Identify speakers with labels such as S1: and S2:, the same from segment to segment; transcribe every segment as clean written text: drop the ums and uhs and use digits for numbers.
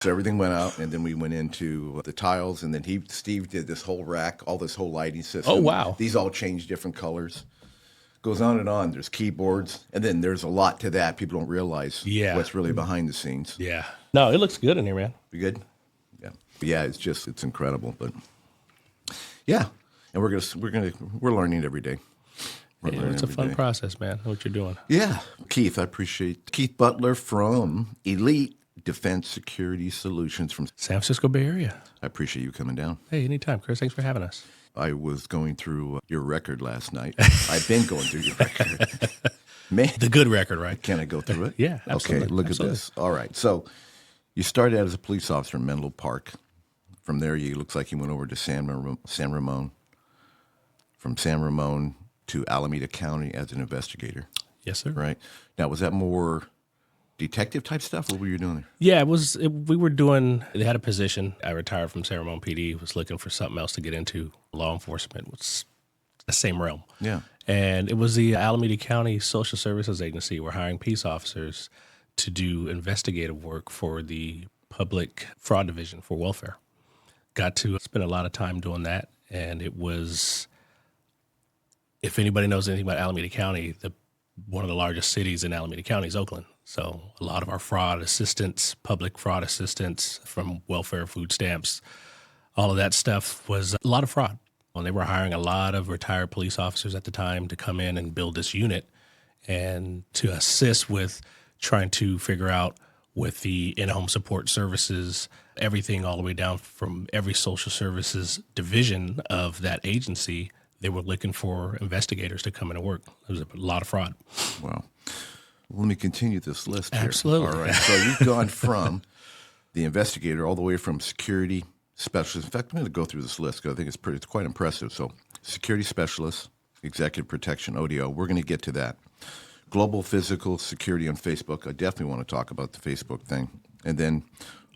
S1: So everything went out, and then we went into the tiles, and then Steve did this whole rack, all this whole lighting system.
S2: Oh, wow.
S1: These all change different colors. Goes on and on. There's keyboards, and then there's a lot to that. People don't realize what's really behind the scenes.
S2: Yeah. No, it looks good in here, man.
S1: You good? Yeah. But yeah, it's incredible. But yeah, and we're learning every day.
S2: It's a fun process, man. What you're doing.
S1: Yeah, Keith, I appreciate Keith Butler from Elite Defense Security Solutions from
S2: San Francisco Bay Area.
S1: I appreciate you coming down.
S2: Hey, anytime, Chris. Thanks for having us.
S1: I was going through your record last night. I've been going through your record. Man,
S2: the good record, right?
S1: Can I go through it?
S2: Yeah, absolutely.
S1: Okay, look at this. All right, so you started out as a police officer in Menlo Park. From there, you looks like you went over to San Ramon. From San Ramon to Alameda County as an investigator.
S2: Yes, sir.
S1: Right. Now, was that more detective type stuff? What were you doing there?
S2: Yeah, we were doing, they had a position. I retired from San Ramon PD, was looking for something else to get into. Law enforcement was the same realm.
S1: Yeah.
S2: And it was the Alameda County Social Services Agency. We're hiring peace officers to do investigative work for the Public Fraud Division for welfare. Got to spend a lot of time doing that. And it was, if anybody knows anything about Alameda County, one of the largest cities in Alameda County is Oakland. So a lot of our fraud assistance, public fraud assistance from welfare, food stamps, all of that stuff was a lot of fraud. And they were hiring a lot of retired police officers at the time to come in and build this unit and to assist with trying to figure out with the in-home support services, everything all the way down from every social services division of that agency. They were looking for investigators to come in and work. There was a lot of fraud.
S1: Wow. Well, let me continue this list here.
S2: Absolutely.
S1: All right. So you've gone from the investigator all the way from security specialist. In fact, I'm going to go through this list because I think it's quite impressive. So security specialist, executive protection, ODO. We're going to get to that. Global physical security on Facebook. I definitely want to talk about the Facebook thing. And then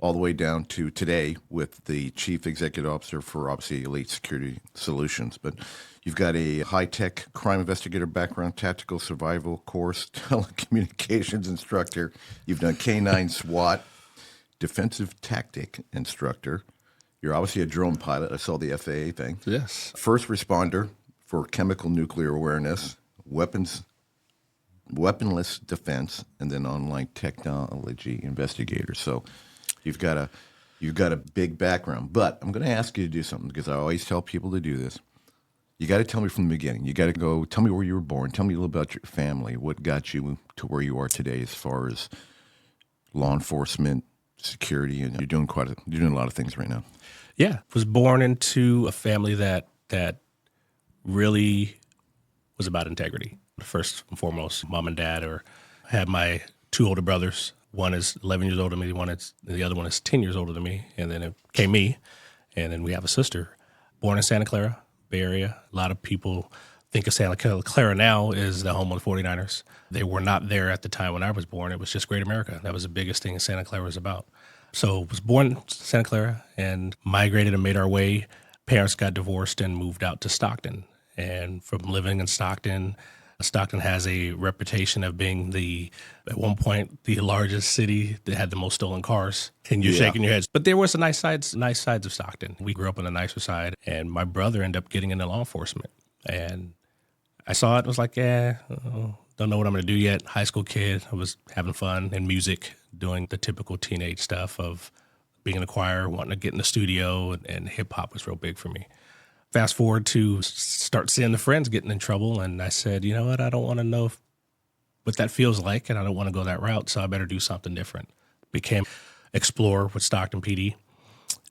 S1: all the way down to today with the chief executive officer for obviously Elite Security Solutions. But you've got a high-tech crime investigator background, tactical survival course, telecommunications instructor. You've done K9 SWAT, defensive tactic instructor. You're obviously a drone pilot. I saw the FAA thing.
S2: Yes.
S1: First responder for chemical nuclear awareness, weaponless defense, and then online technology investigator. So you've got a big background. But I'm going to ask you to do something because I always tell people to do this. You got to tell me from the beginning. You got to go tell me where you were born. Tell me a little about your family. What got you to where you are today as far as law enforcement, security, and you're doing a lot of things right now.
S2: Yeah, was born into a family that really was about integrity. First and foremost, mom and dad had my two older brothers. One is 11 years older than me. The other one is 10 years older than me. And then it came me. And then we have a sister. Born in Santa Clara, Bay Area. A lot of people think of Santa Clara now as the home of the 49ers. They were not there at the time when I was born. It was just Great America. That was the biggest thing Santa Clara was about. So was born in Santa Clara and migrated and made our way. Parents got divorced and moved out to Stockton. And from living in Stockton has a reputation of being at one point, the largest city that had the most stolen cars. And you're shaking your heads. But there was nice sides of Stockton. We grew up on the nicer side. And my brother ended up getting into law enforcement. And I saw it and was like, don't know what I'm going to do yet. High school kid. I was having fun in music, doing the typical teenage stuff of being in the choir, wanting to get in the studio. And hip hop was real big for me. Fast forward to start seeing the friends getting in trouble, and I said, you know what, I don't want to know what that feels like, and I don't want to go that route, so I better do something different. Became explorer with Stockton PD,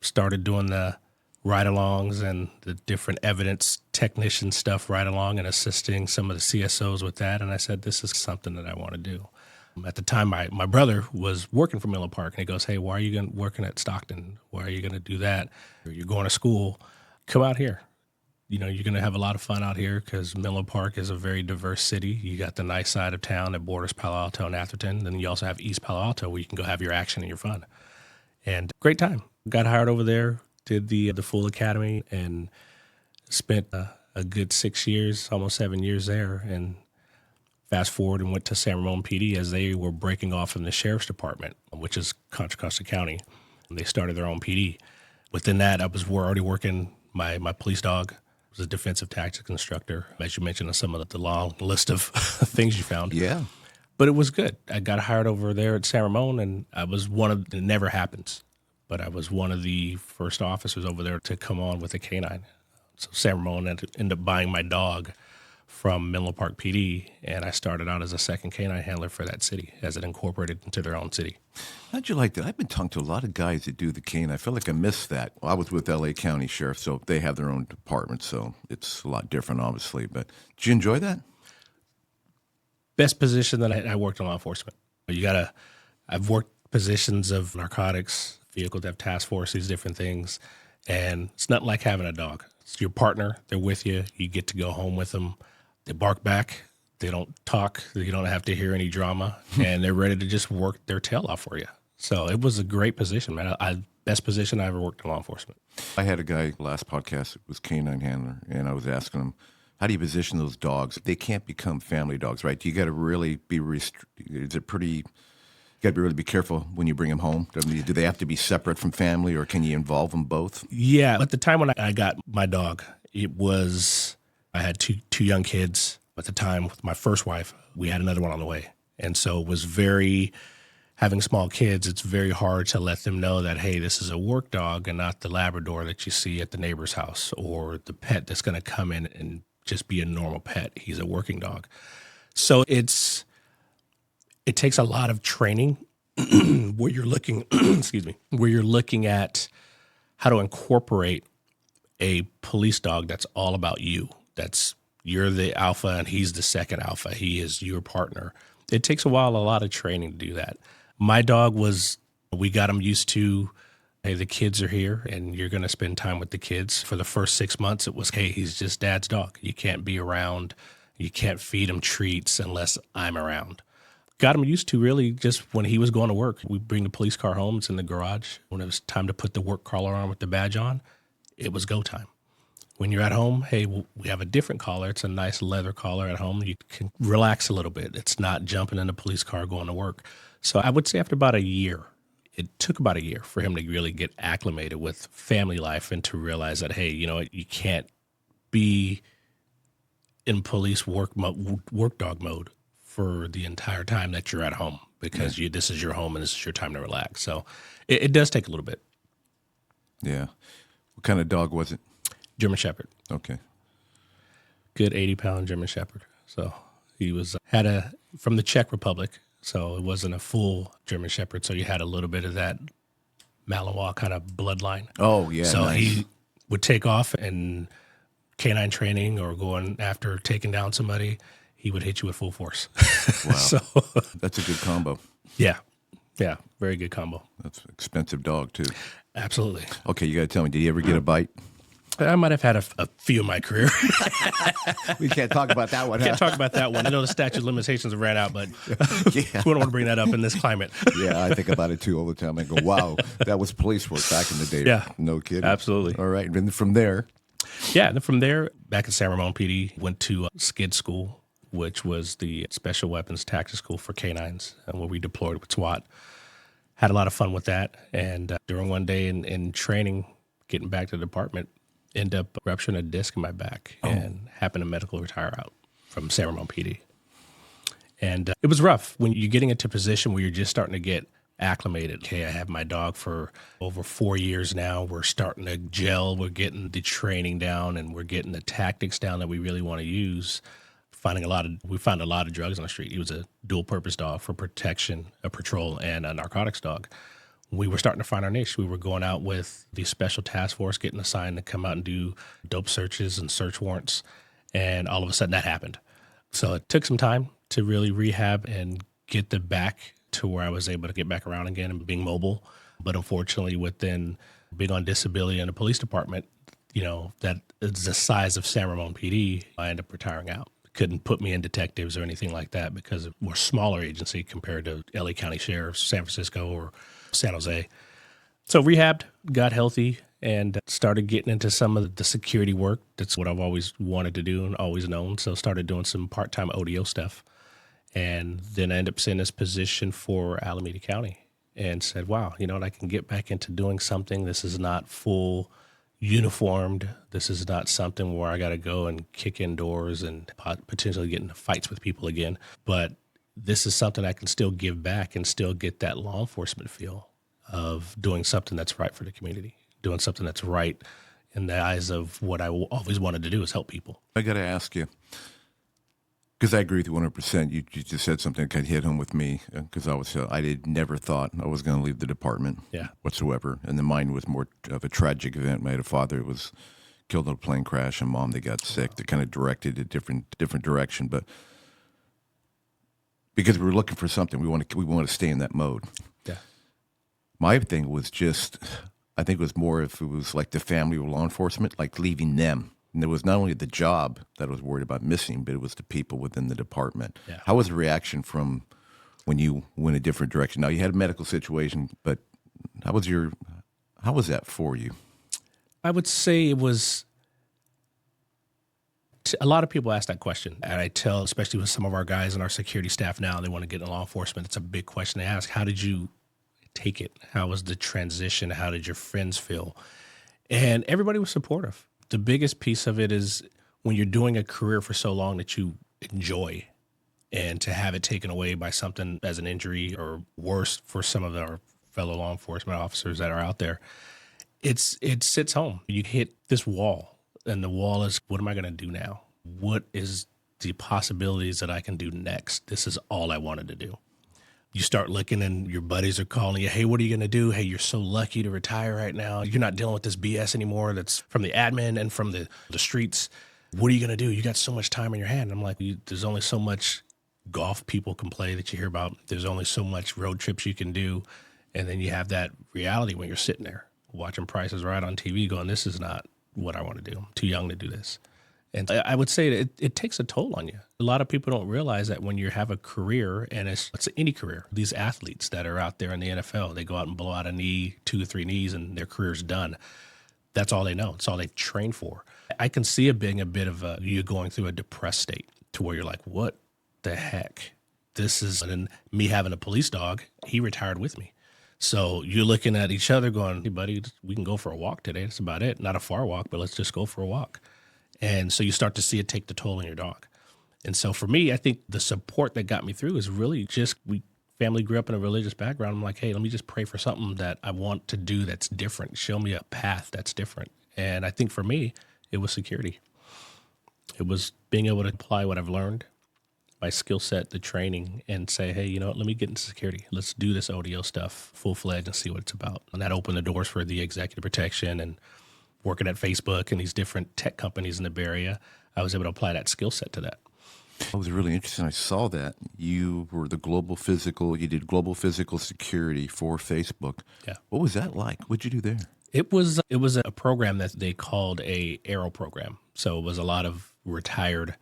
S2: started doing the ride-alongs and the different evidence technician stuff ride-along and assisting some of the CSOs with that, and I said, this is something that I want to do. At the time, my brother was working for Menlo Park, and he goes, hey, why are you working at Stockton? Why are you going to do that? You're going to school. Come out here. You know, you're going to have a lot of fun out here because Menlo Park is a very diverse city. You got the nice side of town that borders Palo Alto and Atherton. Then you also have East Palo Alto where you can go have your action and your fun. And great time. Got hired over there, did the full academy, and spent a good 6 years, almost 7 years there. And fast forward and went to San Ramon PD as they were breaking off from the sheriff's department, which is Contra Costa County. They started their own PD. Within that, we're already working my police dog. Was a defensive tactics instructor, as you mentioned, on some of the long list of things you found.
S1: Yeah.
S2: But it was good. I got hired over there at San Ramon, and I was it never happens, but I was one of the first officers over there to come on with a canine. So San Ramon ended up buying my dog from Menlo Park PD, and I started out as a second canine handler for that city as it incorporated into their own city.
S1: How'd you like that? I've been talking to a lot of guys that do the cane. I feel like I missed that. Well, I was with L.A. County Sheriff, so they have their own department, so it's a lot different, obviously. But did you enjoy that?
S2: Best position that I worked in law enforcement. I've worked positions of narcotics, vehicle theft task force, these different things, and it's not like having a dog. It's your partner. They're with you. You get to go home with them. They bark back. They don't talk. You don't have to hear any drama, and they're ready to just work their tail off for you. So it was a great position, man. Best position I ever worked in law enforcement.
S1: I had a guy last podcast, it was canine handler, and I was asking him, how do you position those dogs? They can't become family dogs, right? You got to really be is it pretty? You got to really be careful when you bring them home. I mean, do they have to be separate from family, or can you involve them both?
S2: Yeah, at the time when I got my dog, I had two young kids at the time with my first wife. We had another one on the way, and so it was having small kids, it's very hard to let them know that, hey, this is a work dog and not the Labrador that you see at the neighbor's house or the pet that's going to come in and just be a normal pet. He's a working dog. So it takes a lot of training where you're looking, where you're looking at how to incorporate a police dog that's all about you. You're the alpha and he's the second alpha. He is your partner. It takes a lot of training to do that. My dog we got him used to, hey, the kids are here and you're going to spend time with the kids. For the first 6 months, it was, hey, he's just dad's dog. You can't be around. You can't feed him treats unless I'm around. Got him used to really just when he was going to work. We bring the police car home. It's in the garage. When it was time to put the work collar on with the badge on, it was go time. When you're at home, hey, we have a different collar. It's a nice leather collar at home. You can relax a little bit. It's not jumping in a police car going to work. So I would say after about a year, it took about a year for him to really get acclimated with family life and to realize that, hey, you know what, you can't be in police work dog mode for the entire time that you're at home because this is your home and this is your time to relax. So it does take a little bit.
S1: Yeah. What kind of dog was it?
S2: German Shepherd.
S1: Okay.
S2: Good 80-pound German Shepherd. So he had from the Czech Republic. So it wasn't a full German Shepherd. So you had a little bit of that Malinois kind of bloodline.
S1: Oh, yeah.
S2: So
S1: nice.
S2: he would take off and canine training or going after taking down somebody, he would hit you with full force.
S1: Wow.
S2: So
S1: that's a good combo.
S2: Yeah. Very good combo.
S1: That's an expensive dog, too.
S2: Absolutely.
S1: Okay, you got to tell me, did he ever get a bite?
S2: I might have had a few in my career.
S1: We can't talk about that one.
S2: Can't talk about that one. I know the statute of limitations have ran out, but
S1: Yeah.
S2: we don't want to bring that up in this climate.
S1: Yeah, I think about it too all the time. I go, wow, that was police work back in the day.
S2: Yeah.
S1: No kidding.
S2: Absolutely.
S1: All right. And then from there,
S2: Yeah, and then from there, back at San Ramon PD, went to SCID school, which was the Special Weapons Tactics School for canines, where we deployed with SWAT. Had a lot of fun with that. And during one day in training, getting back to the department, ended up rupturing a disc in my back and happened to medically retire out from San Ramon PD. And it was rough when you're getting into a position where you're just starting to get acclimated. Okay, I have my dog for over 4 years now. We're starting to gel. We're getting the training down and we're getting the tactics down that we really want to use. We found a lot of drugs on the street. He was a dual purpose dog for protection, a patrol, and a narcotics dog. We were starting to find our niche. We were going out with the special task force, getting assigned to come out and do dope searches and search warrants. And all of a sudden that happened. So it took some time to really rehab and get the back to where I was able to get back around again and being mobile. But unfortunately, within being on disability in the police department, that is the size of San Ramon PD, I ended up retiring out. Couldn't put me in detectives or anything like that because we're a smaller agency compared to LA County Sheriff's, San Francisco, or San Jose. So rehabbed, got healthy, and started getting into some of the security work. That's what I've always wanted to do and always known. So started doing some part-time ODO stuff. And then I ended up seeing this position for Alameda County. and said, wow, you know what, I can get back into doing something. This is not full uniformed. This is not something where I got to go and kick in doors and potentially get into fights with people again. But this is something I can still give back and still get that law enforcement feel of doing something that's right for the community, doing something that's right in the eyes of what I always wanted to do, is help people.
S1: I got to ask you, because I agree with you 100%. You just said something that kind of hit home with me, because I never thought I was going to leave the department whatsoever. And then mine was more of a tragic event. I had a father who was killed in a plane crash, and mom that got sick. That kind of directed a different direction. But because we were looking for something, we want to stay in that mode.
S2: Yeah.
S1: My thing was just, I think it was more if it was like the family or law enforcement, like leaving them. And it was not only the job that I was worried about missing, but it was the people within the department.
S2: Yeah.
S1: How was the reaction from when you went a different direction? Now, you had a medical situation, but how was that for you?
S2: I would say it was, a lot of people ask that question. And I tell, especially with some of our guys and our security staff now, they want to get into law enforcement. It's a big question they ask. How did you take it? How was the transition? How did your friends feel? And everybody was supportive. The biggest piece of it is when you're doing a career for so long that you enjoy, and to have it taken away by something as an injury or worse for some of our fellow law enforcement officers that are out there, it sits home. You hit this wall, and the wall is, what am I going to do now? What is the possibilities that I can do next? This is all I wanted to do. You start looking and your buddies are calling you, hey, what are you going to do? Hey, you're so lucky to retire right now. You're not dealing with this BS anymore that's from the admin and from the streets. What are you going to do? You got so much time in your hand. I'm like, there's only so much golf people can play that you hear about. There's only so much road trips you can do. And then you have that reality when you're sitting there watching Price is Right on TV going, this is not what I want to do. I'm too young to do this. And I would say that it takes a toll on you. A lot of people don't realize that when you have a career, and it's any career, these athletes that are out there in the NFL, they go out and blow out a knee, 2 or 3 knees, and their career's done. That's all they know. It's all they've trained for. I can see it being a bit of you going through a depressed state to where you're like, what the heck? This is, and me having a police dog, he retired with me. So you're looking at each other going, hey, buddy, we can go for a walk today. That's about it. Not a far walk, but let's just go for a walk. And so you start to see it take the toll on your dog. And so for me, I think the support that got me through is really just, family grew up in a religious background. I'm like, hey, let me just pray for something that I want to do that's different. Show me a path that's different. And I think for me, it was security. It was being able to apply what I've learned, my skill set, the training, and say, hey, you know what, let me get into security. Let's do this ODO stuff full-fledged and see what it's about. And that opened the doors for the executive protection and working at Facebook and these different tech companies in the Bay Area. I was able to apply that skill set to that.
S1: It was really interesting. I saw that you were you did global physical security for Facebook.
S2: Yeah.
S1: What was that like? What'd you do there?
S2: It was a program that they called a Arrow program. So it was a lot of retired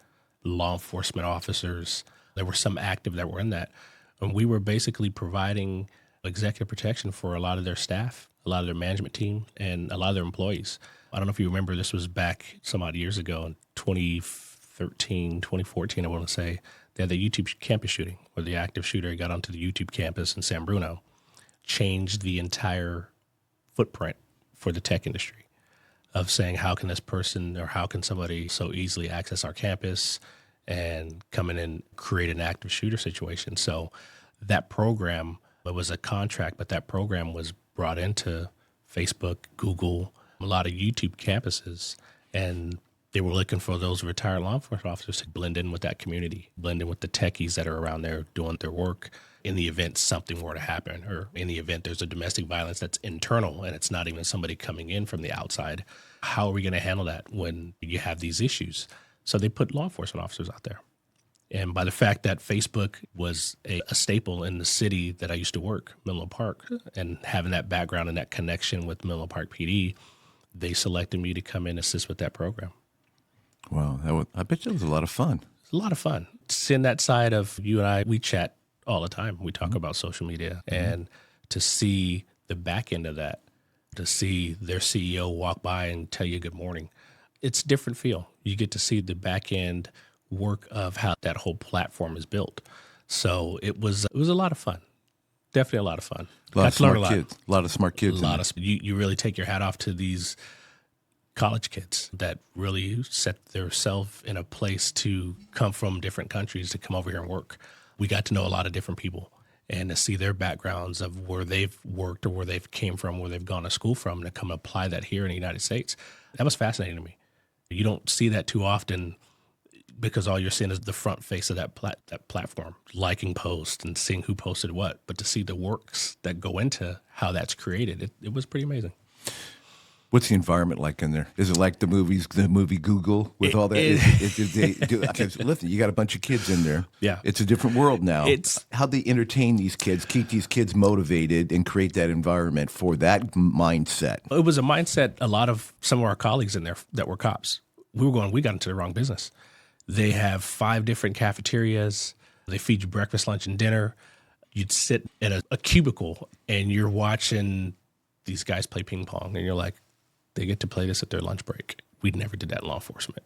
S2: law enforcement officers. There were some active that were in that. And we were basically providing executive protection for a lot of their staff, a lot of their management team, and a lot of their employees. I don't know if you remember, this was back some odd years ago in 2013, 2014, I want to say. They had the YouTube campus shooting where the active shooter got onto the YouTube campus in San Bruno, changed the entire footprint for the tech industry of saying, how can this person or how can somebody so easily access our campus and come in and create an active shooter situation. So that program, it was a contract, but that program was brought into Facebook, Google, a lot of YouTube campuses, and they were looking for those retired law enforcement officers to blend in with that community, blend in with the techies that are around there doing their work in the event something were to happen, or in the event there's a domestic violence that's internal and it's not even somebody coming in from the outside. How are we going to handle that when you have these issues? So they put law enforcement officers out there. And by the fact that Facebook was a staple in the city that I used to work, Menlo Park, and having that background and that connection with Menlo Park PD, they selected me to come in and assist with that program.
S1: Wow, I bet you it was a lot of fun.
S2: It's a lot of fun. Seeing that side of you and I, we chat all the time. We talk about social media, and to see the back end of that, to see their CEO walk by and tell you good morning, it's a different feel. You get to see the back end work of how that whole platform is built. So it was a lot of fun. Definitely a lot of fun.
S1: A lot
S2: Got
S1: of
S2: to learn
S1: smart
S2: a lot.
S1: kids. A lot of smart kids.
S2: A lot of you really take your hat off to these college kids that really set themselves in a place to come from different countries to come over here and work. We got to know a lot of different people and to see their backgrounds of where they've worked or where they've came from, where they've gone to school from, and to come apply that here in the United States. That was fascinating to me. You don't see that too often because all you're seeing is the front face of that platform, liking posts and seeing who posted what. But to see the works that go into how that's created, it was pretty amazing.
S1: What's the environment like in there? Is it like the movie Google with all that? Listen, you got a bunch of kids in there.
S2: Yeah.
S1: It's a different world now. How they entertain these kids, keep these kids motivated, and create that environment for that mindset.
S2: It was a mindset, a lot of some of our colleagues in there that were cops. We got into the wrong business. They have 5 different cafeterias. They feed you breakfast, lunch, and dinner. You'd sit at a cubicle, and you're watching these guys play ping pong, and you're like, they get to play this at their lunch break. We never did that in law enforcement.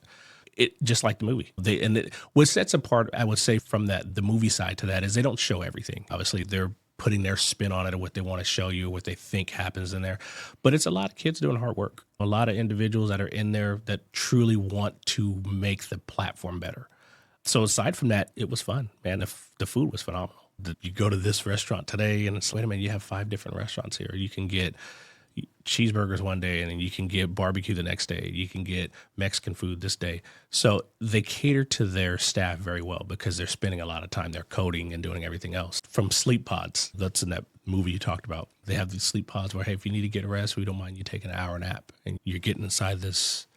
S2: It just like the movie. What sets apart, I would say, from the movie side to that is they don't show everything. Obviously, they're putting their spin on it and what they want to show you, what they think happens in there. But it's a lot of kids doing hard work. A lot of individuals that are in there that truly want to make the platform better. So aside from that, it was fun, man. The food was phenomenal. You go to this restaurant today and it's, wait a minute, you have 5 different restaurants here. You can get cheeseburgers one day and then you can get barbecue the next day. You can get Mexican food this day. So they cater to their staff very well because they're spending a lot of time there coding and doing everything else. From sleep pods, that's in that movie you talked about. They have these sleep pods where, hey, if you need to get a rest, we don't mind you taking an hour nap. And you're getting inside this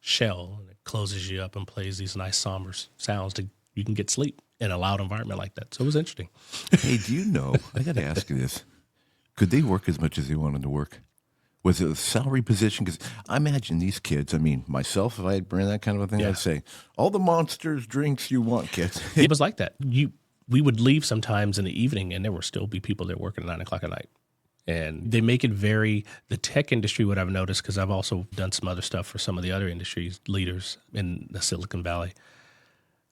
S2: shell and it closes you up and plays these nice somber sounds to you can get sleep in a loud environment like that. So it was interesting.
S1: Hey, do you know, I got to ask you this. Could they work as much as they wanted to work? Was it a salary position? Because I imagine these kids, I mean, myself, if I had ran that kind of a thing, I'd say, all the monsters, drinks you want, kids.
S2: It was like that. We would leave sometimes in the evening and there would still be people there working at 9 o'clock at night. And they make it the tech industry, what I've noticed, because I've also done some other stuff for some of the other industries, leaders in the Silicon Valley,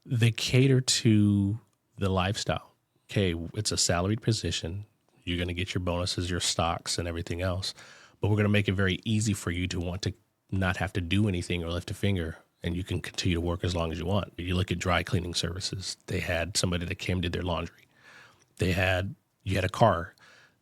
S2: they cater to the lifestyle. Okay, it's a salaried position. You're going to get your bonuses, your stocks, and everything else. But we're going to make it very easy for you to want to not have to do anything or lift a finger, and you can continue to work as long as you want. You look at dry cleaning services. They had somebody that came did their laundry. You had a car.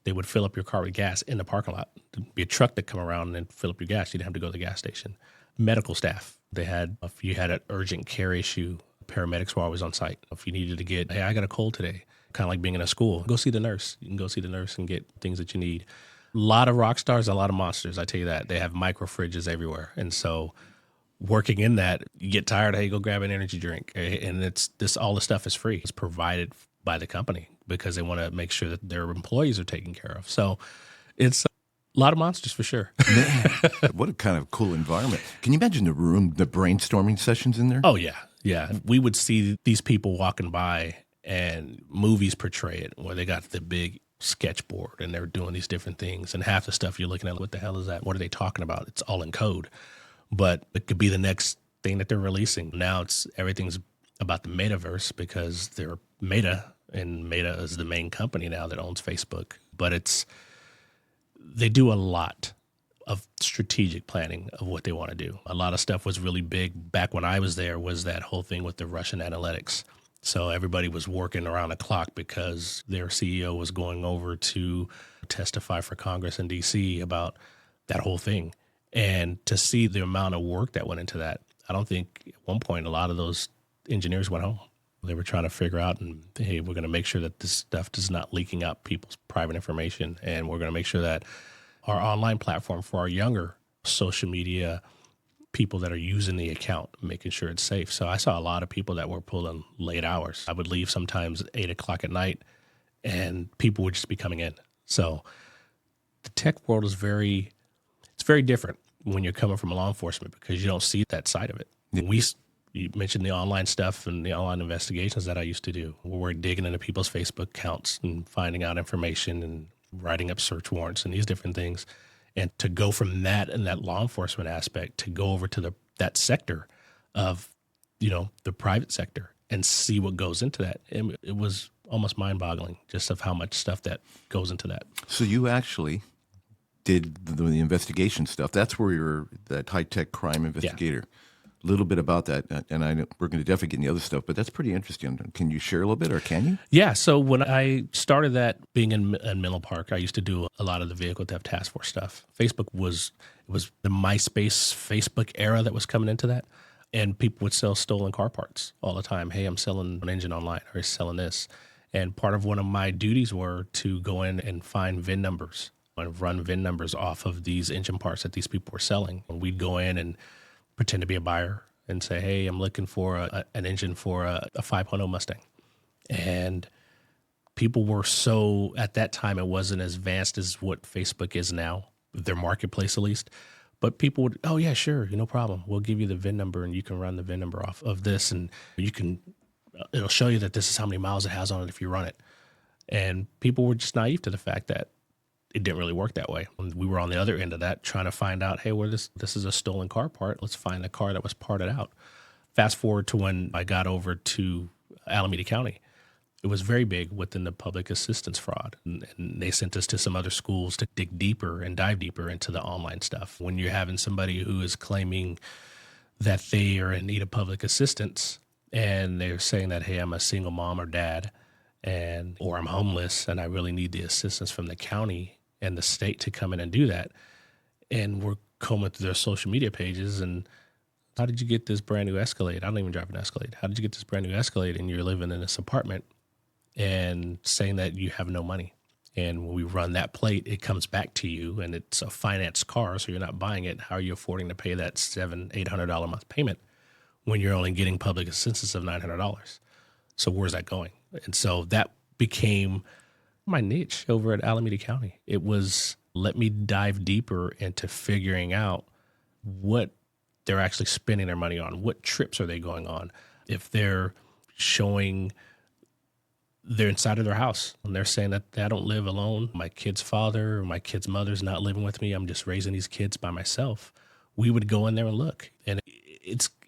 S2: They would fill up your car with gas in the parking lot. There'd be a truck that come around and fill up your gas. You didn't have to go to the gas station. Medical staff. If you had an urgent care issue, paramedics were always on site. If you needed to get, hey, I got a cold today, kind of like being in a school, go see the nurse. You can go see the nurse and get things that you need. A lot of rock stars, a lot of monsters. I tell you that. They have micro fridges everywhere. And so working in that, you get tired, hey, go grab an energy drink. And all the stuff is free. It's provided by the company because they want to make sure that their employees are taken care of. So it's a lot of monsters for sure.
S1: Man, what a kind of cool environment. Can you imagine the brainstorming sessions in there?
S2: Oh, yeah. Yeah. We would see these people walking by and movies portray it where they got the big sketchboard and they're doing these different things. And half the stuff you're looking at, what the hell is that? What are they talking about? It's all in code. But it could be the next thing that they're releasing. Now everything's about the metaverse because they're Meta, and Meta is the main company now that owns Facebook. But they do a lot of strategic planning of what they want to do. A lot of stuff was really big back when I was there, was that whole thing with the Russian analytics. So everybody was working around the clock because their CEO was going over to testify for Congress in D.C. about that whole thing. And to see the amount of work that went into that, I don't think at one point a lot of those engineers went home. They were trying to figure out, hey, we're going to make sure that this stuff is not leaking out people's private information. And we're going to make sure that our online platform for our younger social media people that are using the account, making sure it's safe. So I saw a lot of people that were pulling late hours. I would leave sometimes at 8 o'clock at night and people would just be coming in. So the tech world is very different when you're coming from law enforcement because you don't see that side of it. You mentioned the online stuff and the online investigations that I used to do. We're digging into people's Facebook accounts and finding out information and writing up search warrants and these different things. And to go from that and that law enforcement aspect to go over to that sector of, the private sector and see what goes into that. And it was almost mind-boggling just of how much stuff that goes into that.
S1: So you actually did the investigation stuff. That's where you're that high-tech crime investigator. A little bit about that, and we're going to definitely get in the other stuff, but that's pretty interesting. Can you share a little bit, or can you?
S2: Yeah, so when I started that being in Menlo Park, I used to do a lot of the vehicle theft task force stuff. Facebook was the MySpace Facebook era that was coming into that, and people would sell stolen car parts all the time. Hey, I'm selling an engine online, or selling this. And part of one of my duties were to go in and find VIN numbers and run VIN numbers off of these engine parts that these people were selling. And we'd go in and pretend to be a buyer and say, hey, I'm looking for an engine for a 5.0 Mustang. And people were so, at that time, it wasn't as vast as what Facebook is now, their marketplace at least. But people would, oh, yeah, sure, no problem. We'll give you the VIN number and you can run the VIN number off of this. And it'll show you that this is how many miles it has on it if you run it. And people were just naive to the fact that it didn't really work that way. We were on the other end of that trying to find out, hey, this is a stolen car part. Let's find a car that was parted out. Fast forward to when I got over to Alameda County. It was very big within the public assistance fraud. And they sent us to some other schools to dig deeper and dive deeper into the online stuff. When you're having somebody who is claiming that they are in need of public assistance and they're saying that, hey, I'm a single mom or dad, or I'm homeless and I really need the assistance from the county and the state to come in and do that. And we're combing through their social media pages and, how did you get this brand new Escalade? I don't even drive an Escalade. How did you get this brand new Escalade and you're living in this apartment and saying that you have no money? And when we run that plate, it comes back to you and it's a financed car, so you're not buying it. How are you affording to pay that $700-800 a month payment when you're only getting public assistance of $900? So where's that going? And so that became my niche over at Alameda County. It was, let me dive deeper into figuring out what they're actually spending their money on. What trips are they going on? If they're showing they're inside of their house and they're saying that I don't live alone, my kid's father or my kid's mother's not living with me, I'm just raising these kids by myself, we would go in there and look. And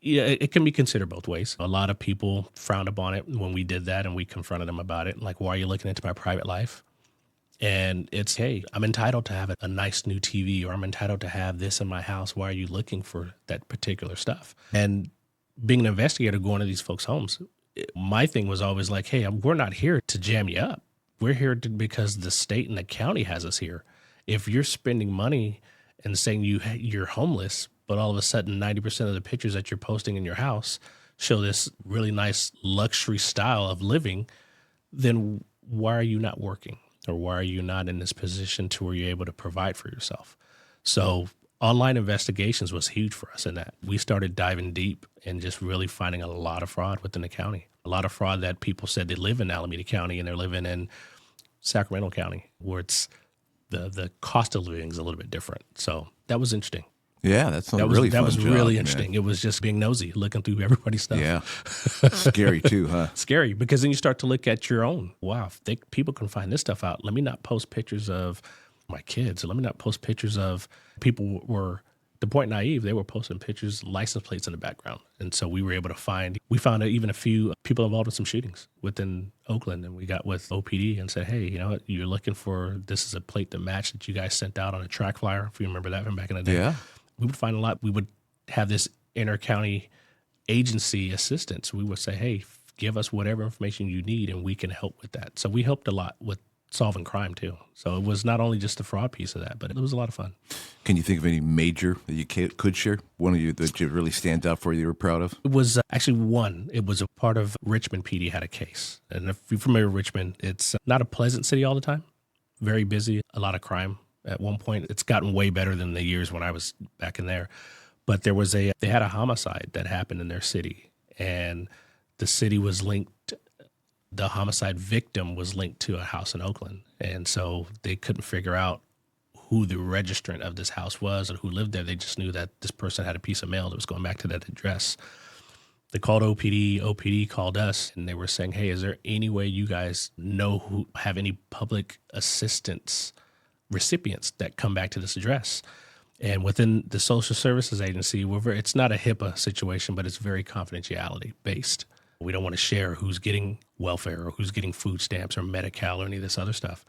S2: it can be considered both ways. A lot of people frowned upon it when we did that and we confronted them about it. Like, why are you looking into my private life? And it's, hey, I'm entitled to have a nice new TV, or I'm entitled to have this in my house. Why are you looking for that particular stuff? And being an investigator going to these folks' homes, my thing was always like, hey, we're not here to jam you up. We're here because the state and the county has us here. If you're spending money and saying you're homeless, but all of a sudden 90% of the pictures that you're posting in your house show this really nice luxury style of living, then why are you not working? Or why are you not in this position to where you're able to provide for yourself? So online investigations was huge for us in that. We started diving deep and just really finding a lot of fraud within the county. A lot of fraud that people said they live in Alameda County and they're living in Sacramento County, where it's the cost of living is a little bit different. So that was interesting.
S1: Yeah, that was really fun.
S2: That was
S1: job,
S2: really interesting. Man. It was just being nosy, looking through everybody's stuff.
S1: Yeah, scary too, huh?
S2: Scary, because then you start to look at your own. Wow, if people can find this stuff out, let me not post pictures of my kids. Let me not post pictures of people were, the point naive, they were posting pictures, license plates in the background. And so we were able to found even a few people involved in some shootings within Oakland. And we got with OPD and said, hey, you know what, you're looking for, this is a plate to match that you guys sent out on a track flyer, if you remember that from back in the day.
S1: Yeah.
S2: We would find a lot. We would have this inter-county agency assistance. We would say, hey, give us whatever information you need and we can help with that. So we helped a lot with solving crime too. So it was not only just the fraud piece of that, but it was a lot of fun.
S1: Can you think of any major that you could share? One of you that you really stands out for you were proud of?
S2: It was actually one. It was a part of Richmond PD had a case. And if you're familiar with Richmond, it's not a pleasant city all the time. Very busy, a lot of crime. At one point, it's gotten way better than the years when I was back in there. But they had a homicide that happened in their city, and the city was linked, the homicide victim was linked to a house in Oakland. And so they couldn't figure out who the registrant of this house was or who lived there. They just knew that this person had a piece of mail that was going back to that address. They called OPD. OPD called us, and they were saying, hey, is there any way you guys know who have any public assistance recipients that come back to this address? And within the social services agency, it's not a HIPAA situation, but it's very confidentiality based. We don't want to share who's getting welfare or who's getting food stamps or Medi-Cal or any of this other stuff.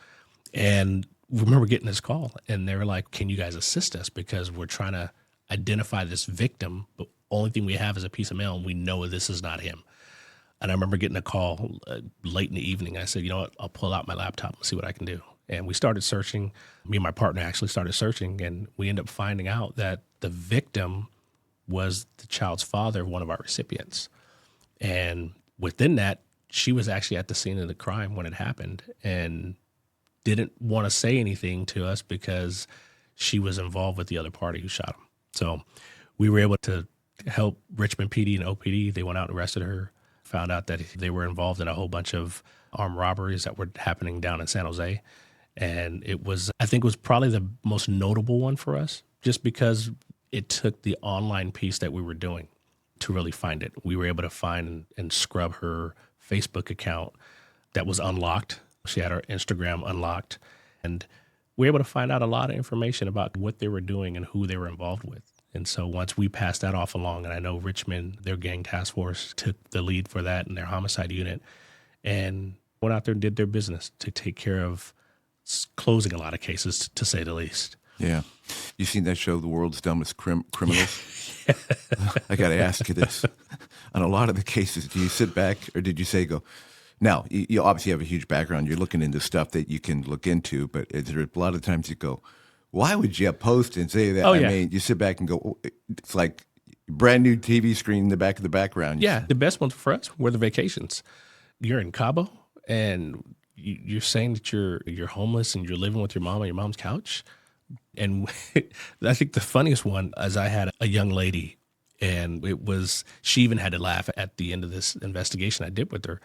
S2: And we remember getting this call, and they were like, can you guys assist us? Because we're trying to identify this victim, but only thing we have is a piece of mail, and we know this is not him. And I remember getting a call late in the evening. I said, you know what, I'll pull out my laptop and see what I can do. And we started searching. Me and my partner actually started searching, and we ended up finding out that the victim was the child's father of one of our recipients. And within that, she was actually at the scene of the crime when it happened and didn't want to say anything to us because she was involved with the other party who shot him. So we were able to help Richmond PD and OPD. They went out and arrested her, found out that they were involved in a whole bunch of armed robberies that were happening down in San Jose. And it was, I think it was probably the most notable one for us, just because it took the online piece that we were doing to really find it. We were able to find and scrub her Facebook account that was unlocked. She had her Instagram unlocked. And we were able to find out a lot of information about what they were doing and who they were involved with. And so once we passed that off along, and I know Richmond, their gang task force, took the lead for that in their homicide unit and went out there and did their business to take care of closing a lot of cases, to say the least.
S1: Yeah. You seen that show, The World's Dumbest Criminals? I got to ask you this. On a lot of the cases, do you sit back or did you say go, now, you obviously have a huge background. You're looking into stuff that you can look into, but there a lot of times you go, why would you post and say that?
S2: Oh, yeah.
S1: I mean, you sit back and go, it's like brand new TV screen in the back of the background.
S2: Yeah, the best ones for us were the vacations. You're in Cabo and you're saying that you're homeless and you're living with your mom on your mom's couch. And I think the funniest one is I had a young lady, and she even had to laugh at the end of this investigation I did with her.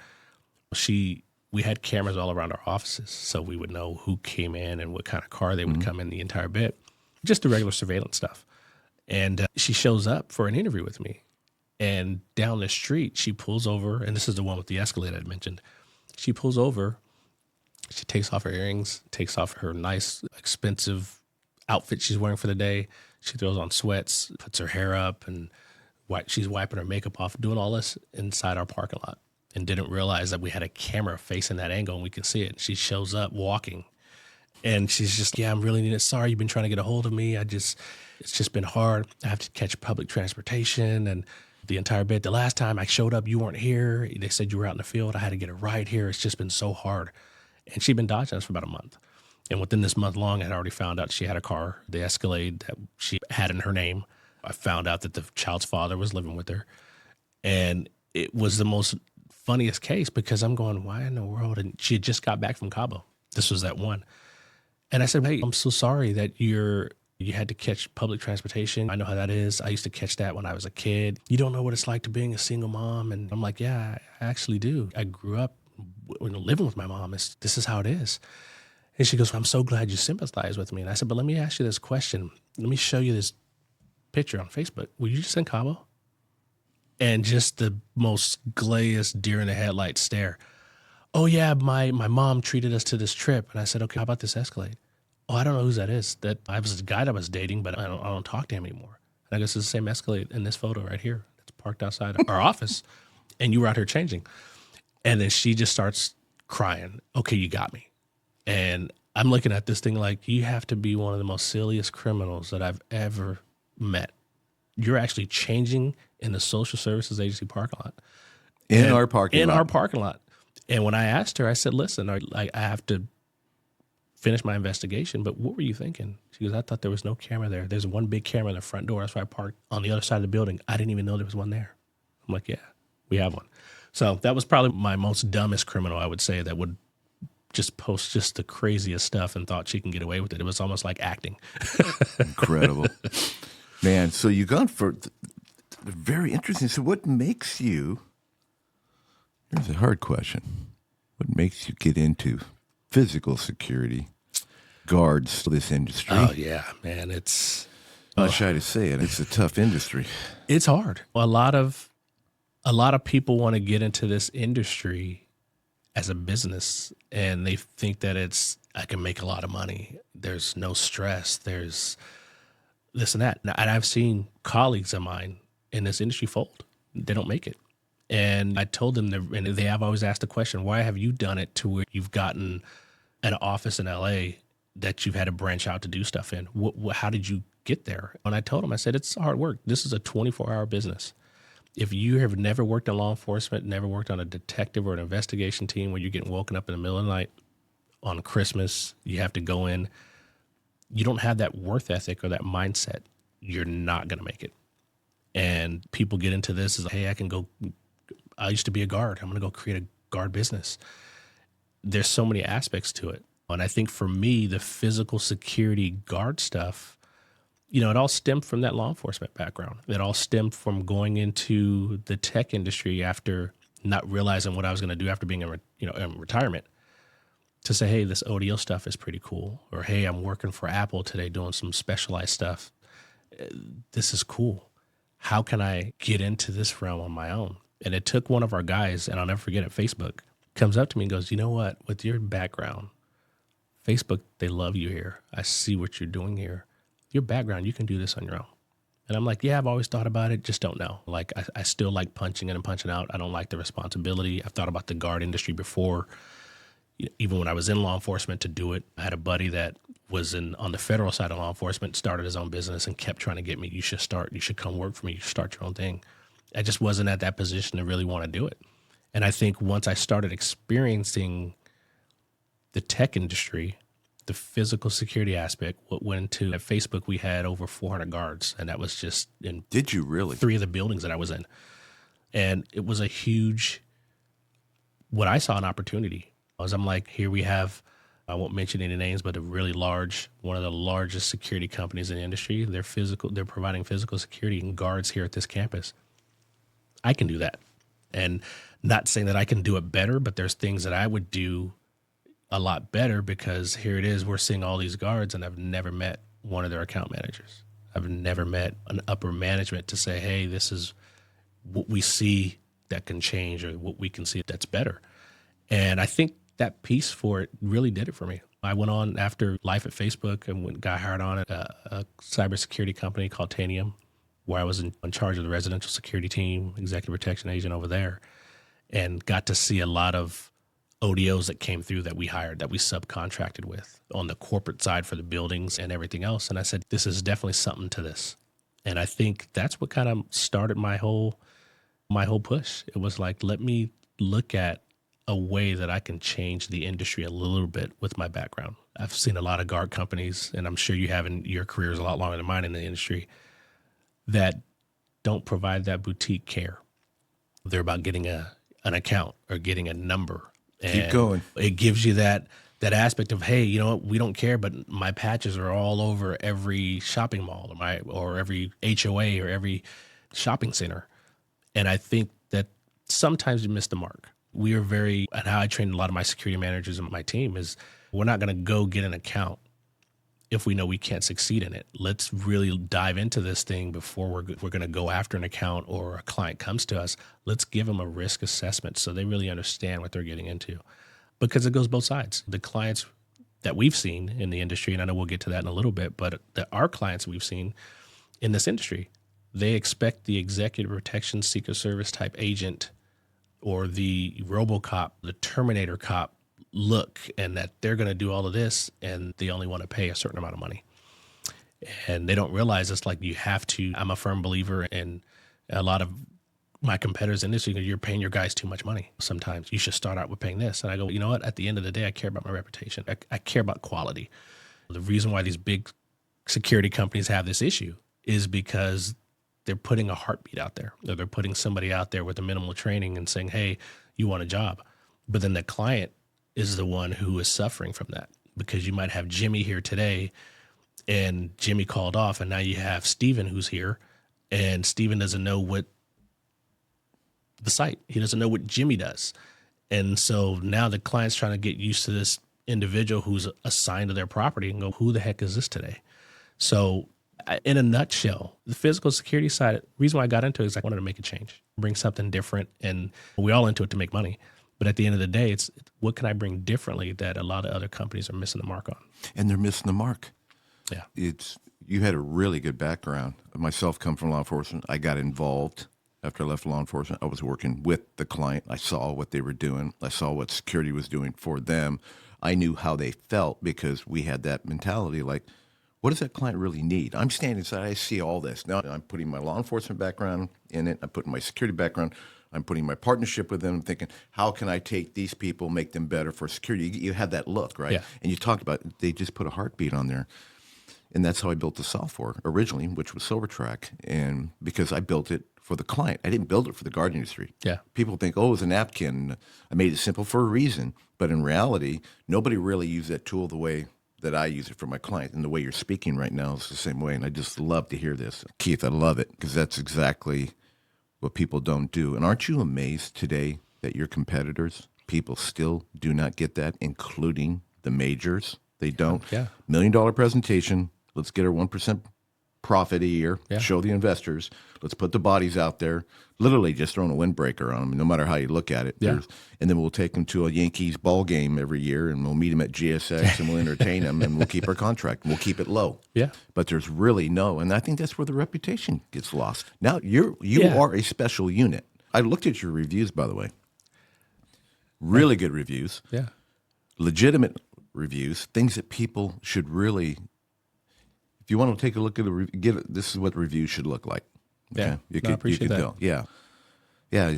S2: We had cameras all around our offices, so we would know who came in and what kind of car they would come in, the entire bit, just the regular surveillance stuff. And she shows up for an interview with me, and down the street, she pulls over, and this is the one with the Escalade I mentioned. She pulls over, she takes off her earrings, takes off her nice, expensive outfit she's wearing for the day. She throws on sweats, puts her hair up, and she's wiping her makeup off, doing all this inside our parking lot, and didn't realize that we had a camera facing that angle and we could see it. She shows up walking, and she's just, yeah, I'm really needed. Sorry, you've been trying to get a hold of me. It's just been hard. I have to catch public transportation and the entire bit. The last time I showed up, you weren't here. They said you were out in the field. I had to get a ride here. It's just been so hard. And she'd been dodging us for about a month. And within this month long, I had already found out she had a car, the Escalade, that she had in her name. I found out that the child's father was living with her. And it was the most funniest case because I'm going, why in the world? And she had just got back from Cabo. This was that one. And I said, hey, I'm so sorry that you had to catch public transportation. I know how that is. I used to catch that when I was a kid. You don't know what it's like to being a single mom. And I'm like, yeah, I actually do. I grew up living with my mom. This is how it is. And she goes, I'm so glad you sympathize with me. And I said, but let me ask you this question. Let me show you this picture on Facebook. Were you just in Cabo? And just the most glazed deer in the headlights stare. Oh, yeah, my mom treated us to this trip. And I said, okay, how about this Escalade? Oh, I don't know who that is. That I was a guy that I was dating, but I don't talk to him anymore. And I guess it's the same Escalade in this photo right here. That's parked outside our office. And you were out here changing. And then she just starts crying. Okay, you got me. And I'm looking at this thing like, you have to be one of the most silliest criminals that I've ever met. You're actually changing in the social services agency parking lot.
S1: In our parking
S2: lot. And when I asked her, I said, listen, I have to finish my investigation, but what were you thinking? She goes, I thought there was no camera there. There's one big camera in the front door. That's why I parked on the other side of the building. I didn't even know there was one there. I'm like, yeah, we have one. So that was probably my most dumbest criminal, I would say, that would just post just the craziest stuff and thought she can get away with it. It was almost like acting.
S1: Incredible. Man, so you gone for very interesting. So what makes you, here's a hard question. What makes you get into physical security guards to this industry?
S2: Oh, yeah, man. It's
S1: I'm not shy to say it. It's a tough industry.
S2: It's hard. A lot of people want to get into this industry as a business, and they think that I can make a lot of money. There's no stress. There's this and that. And I've seen colleagues of mine in this industry fold. They don't make it. And I told them, and they have always asked the question, why have you done it to where you've gotten an office in LA that you've had to branch out to do stuff in? How did you get there? And I told them, I said, it's hard work. This is a 24-hour business. If you have never worked in law enforcement, never worked on a detective or an investigation team where you're getting woken up in the middle of the night on Christmas, you have to go in, you don't have that worth ethic or that mindset, you're not going to make it. And people get into this as, hey, I used to be a guard. I'm going to go create a guard business. There's so many aspects to it. And I think for me, the physical security guard stuff, it all stemmed from that law enforcement background. It all stemmed from going into the tech industry after not realizing what I was going to do after being in retirement, to say, hey, this ODO stuff is pretty cool. Or, hey, I'm working for Apple today doing some specialized stuff. This is cool. How can I get into this realm on my own? And it took one of our guys, and I'll never forget it, Facebook, comes up to me and goes, you know what, with your background, Facebook, they love you here. I see what you're doing here. Your background, you can do this on your own. And I'm like, yeah, I've always thought about it, just don't know. Like, I still like punching in and punching out. I don't like the responsibility. I've thought about the guard industry before, even when I was in law enforcement, to do it. I had a buddy that was on the federal side of law enforcement, started his own business and kept trying to get me, you should come work for me, you should start your own thing. I just wasn't at that position to really want to do it. And I think once I started experiencing the tech industry, the physical security aspect, what went into at Facebook, we had over 400 guards, and that was just in
S1: Did you really?
S2: 3 of the buildings that I was in. And it was what I saw an opportunity was, I'm like, here we have, I won't mention any names, but one of the largest security companies in the industry. They're providing physical security and guards here at this campus. I can do that. And not saying that I can do it better, but there's things that I would do a lot better, because here it is, we're seeing all these guards, and I've never met one of their account managers. I've never met an upper management to say, hey, this is what we see that can change, or what we can see that's better. And I think that piece for it really did it for me. I went on after life at Facebook and got hired on at a cybersecurity company called Tanium, where I was in charge of the residential security team, executive protection agent over there, and got to see a lot of ODOs that came through that we hired, that we subcontracted with on the corporate side for the buildings and everything else. And I said, this is definitely something to this. And I think that's what kind of started my whole push. It was like, let me look at a way that I can change the industry a little bit with my background. I've seen a lot of guard companies, and I'm sure you have in your careers a lot longer than mine in the industry, that don't provide that boutique care. They're about getting an account or getting a number. And
S1: keep going.
S2: It gives you that aspect of, hey, you know what, we don't care, but my patches are all over every shopping mall or every HOA or every shopping center. And I think that sometimes you miss the mark. We are and how I train a lot of my security managers and my team is, we're not going to go get an account if we know we can't succeed in it. Let's really dive into this thing before we're going to go after an account or a client comes to us. Let's give them a risk assessment so they really understand what they're getting into, because it goes both sides. The clients that we've seen in the industry, and I know we'll get to that in a little bit, but our clients we've seen in this industry, they expect the executive protection Secret Service type agent or the RoboCop, the Terminator cop look, and that they're going to do all of this, and they only want to pay a certain amount of money. And they don't realize it's like, you have to. I'm a firm believer in a lot of my competitors in this, you're paying your guys too much money. Sometimes you should start out with paying this. And I go, you know what? At the end of the day, I care about my reputation. I care about quality. The reason why these big security companies have this issue is because they're putting a heartbeat out there. Or they're putting somebody out there with a minimal training and saying, hey, you want a job. But then the client is the one who is suffering from that, because you might have Jimmy here today and Jimmy called off, and now you have Steven who's here, and Steven doesn't know what the site. He doesn't know what Jimmy does. And so now the client's trying to get used to this individual who's assigned to their property and go, who the heck is this today? So in a nutshell, the physical security side, the reason why I got into it is I wanted to make a change, bring something different. And we all into it to make money. But at the end of the day, it's what can I bring differently that a lot of other companies are missing the mark on?
S1: And they're missing the mark.
S2: Yeah.
S1: You had a really good background. Myself come from law enforcement. I got involved After I left law enforcement, I was working with the client. I saw what they were doing. I saw what security was doing for them. I knew how they felt because we had that mentality like, what does that client really need? I'm standing inside. I see all this. Now I'm putting my law enforcement background in it. I'm putting my security background. I'm putting my partnership with them. I'm thinking, how can I take these people, make them better for security? You have that look, right?
S2: Yeah.
S1: And you talked about, they just put a heartbeat on there. And that's how I built the software originally, which was SilverTrack. And because I built it for the client, I didn't build it for the guard industry.
S2: Yeah.
S1: People think, oh, it was a napkin. I made it simple for a reason. But in reality, nobody really used that tool the way that I use it for my client. And the way you're speaking right now is the same way. And I just love to hear this. Keith, I love it because that's exactly what people don't do. And aren't you amazed today that your competitors, people still do not get that, including the majors? They don't.
S2: Yeah.
S1: $1 million presentation. Let's get our 1% profit a year.
S2: Yeah.
S1: Show the investors. Let's put the bodies out there. Literally just throwing a windbreaker on them, no matter how you look at it.
S2: Yeah.
S1: And then we'll take them to a Yankees ball game every year, and we'll meet them at GSX, and we'll entertain them, and we'll keep our contract, and we'll keep it low.
S2: Yeah.
S1: But there's really no, and I think that's where the reputation gets lost. Now you
S2: Yeah.
S1: are a special unit. I looked at your reviews, by the way. Really good reviews.
S2: Yeah.
S1: Legitimate reviews, things that people should really, if you want to take a look at this is what reviews should look like.
S2: Yeah.
S1: You
S2: No, I appreciate that.
S1: tell. Yeah. Yeah.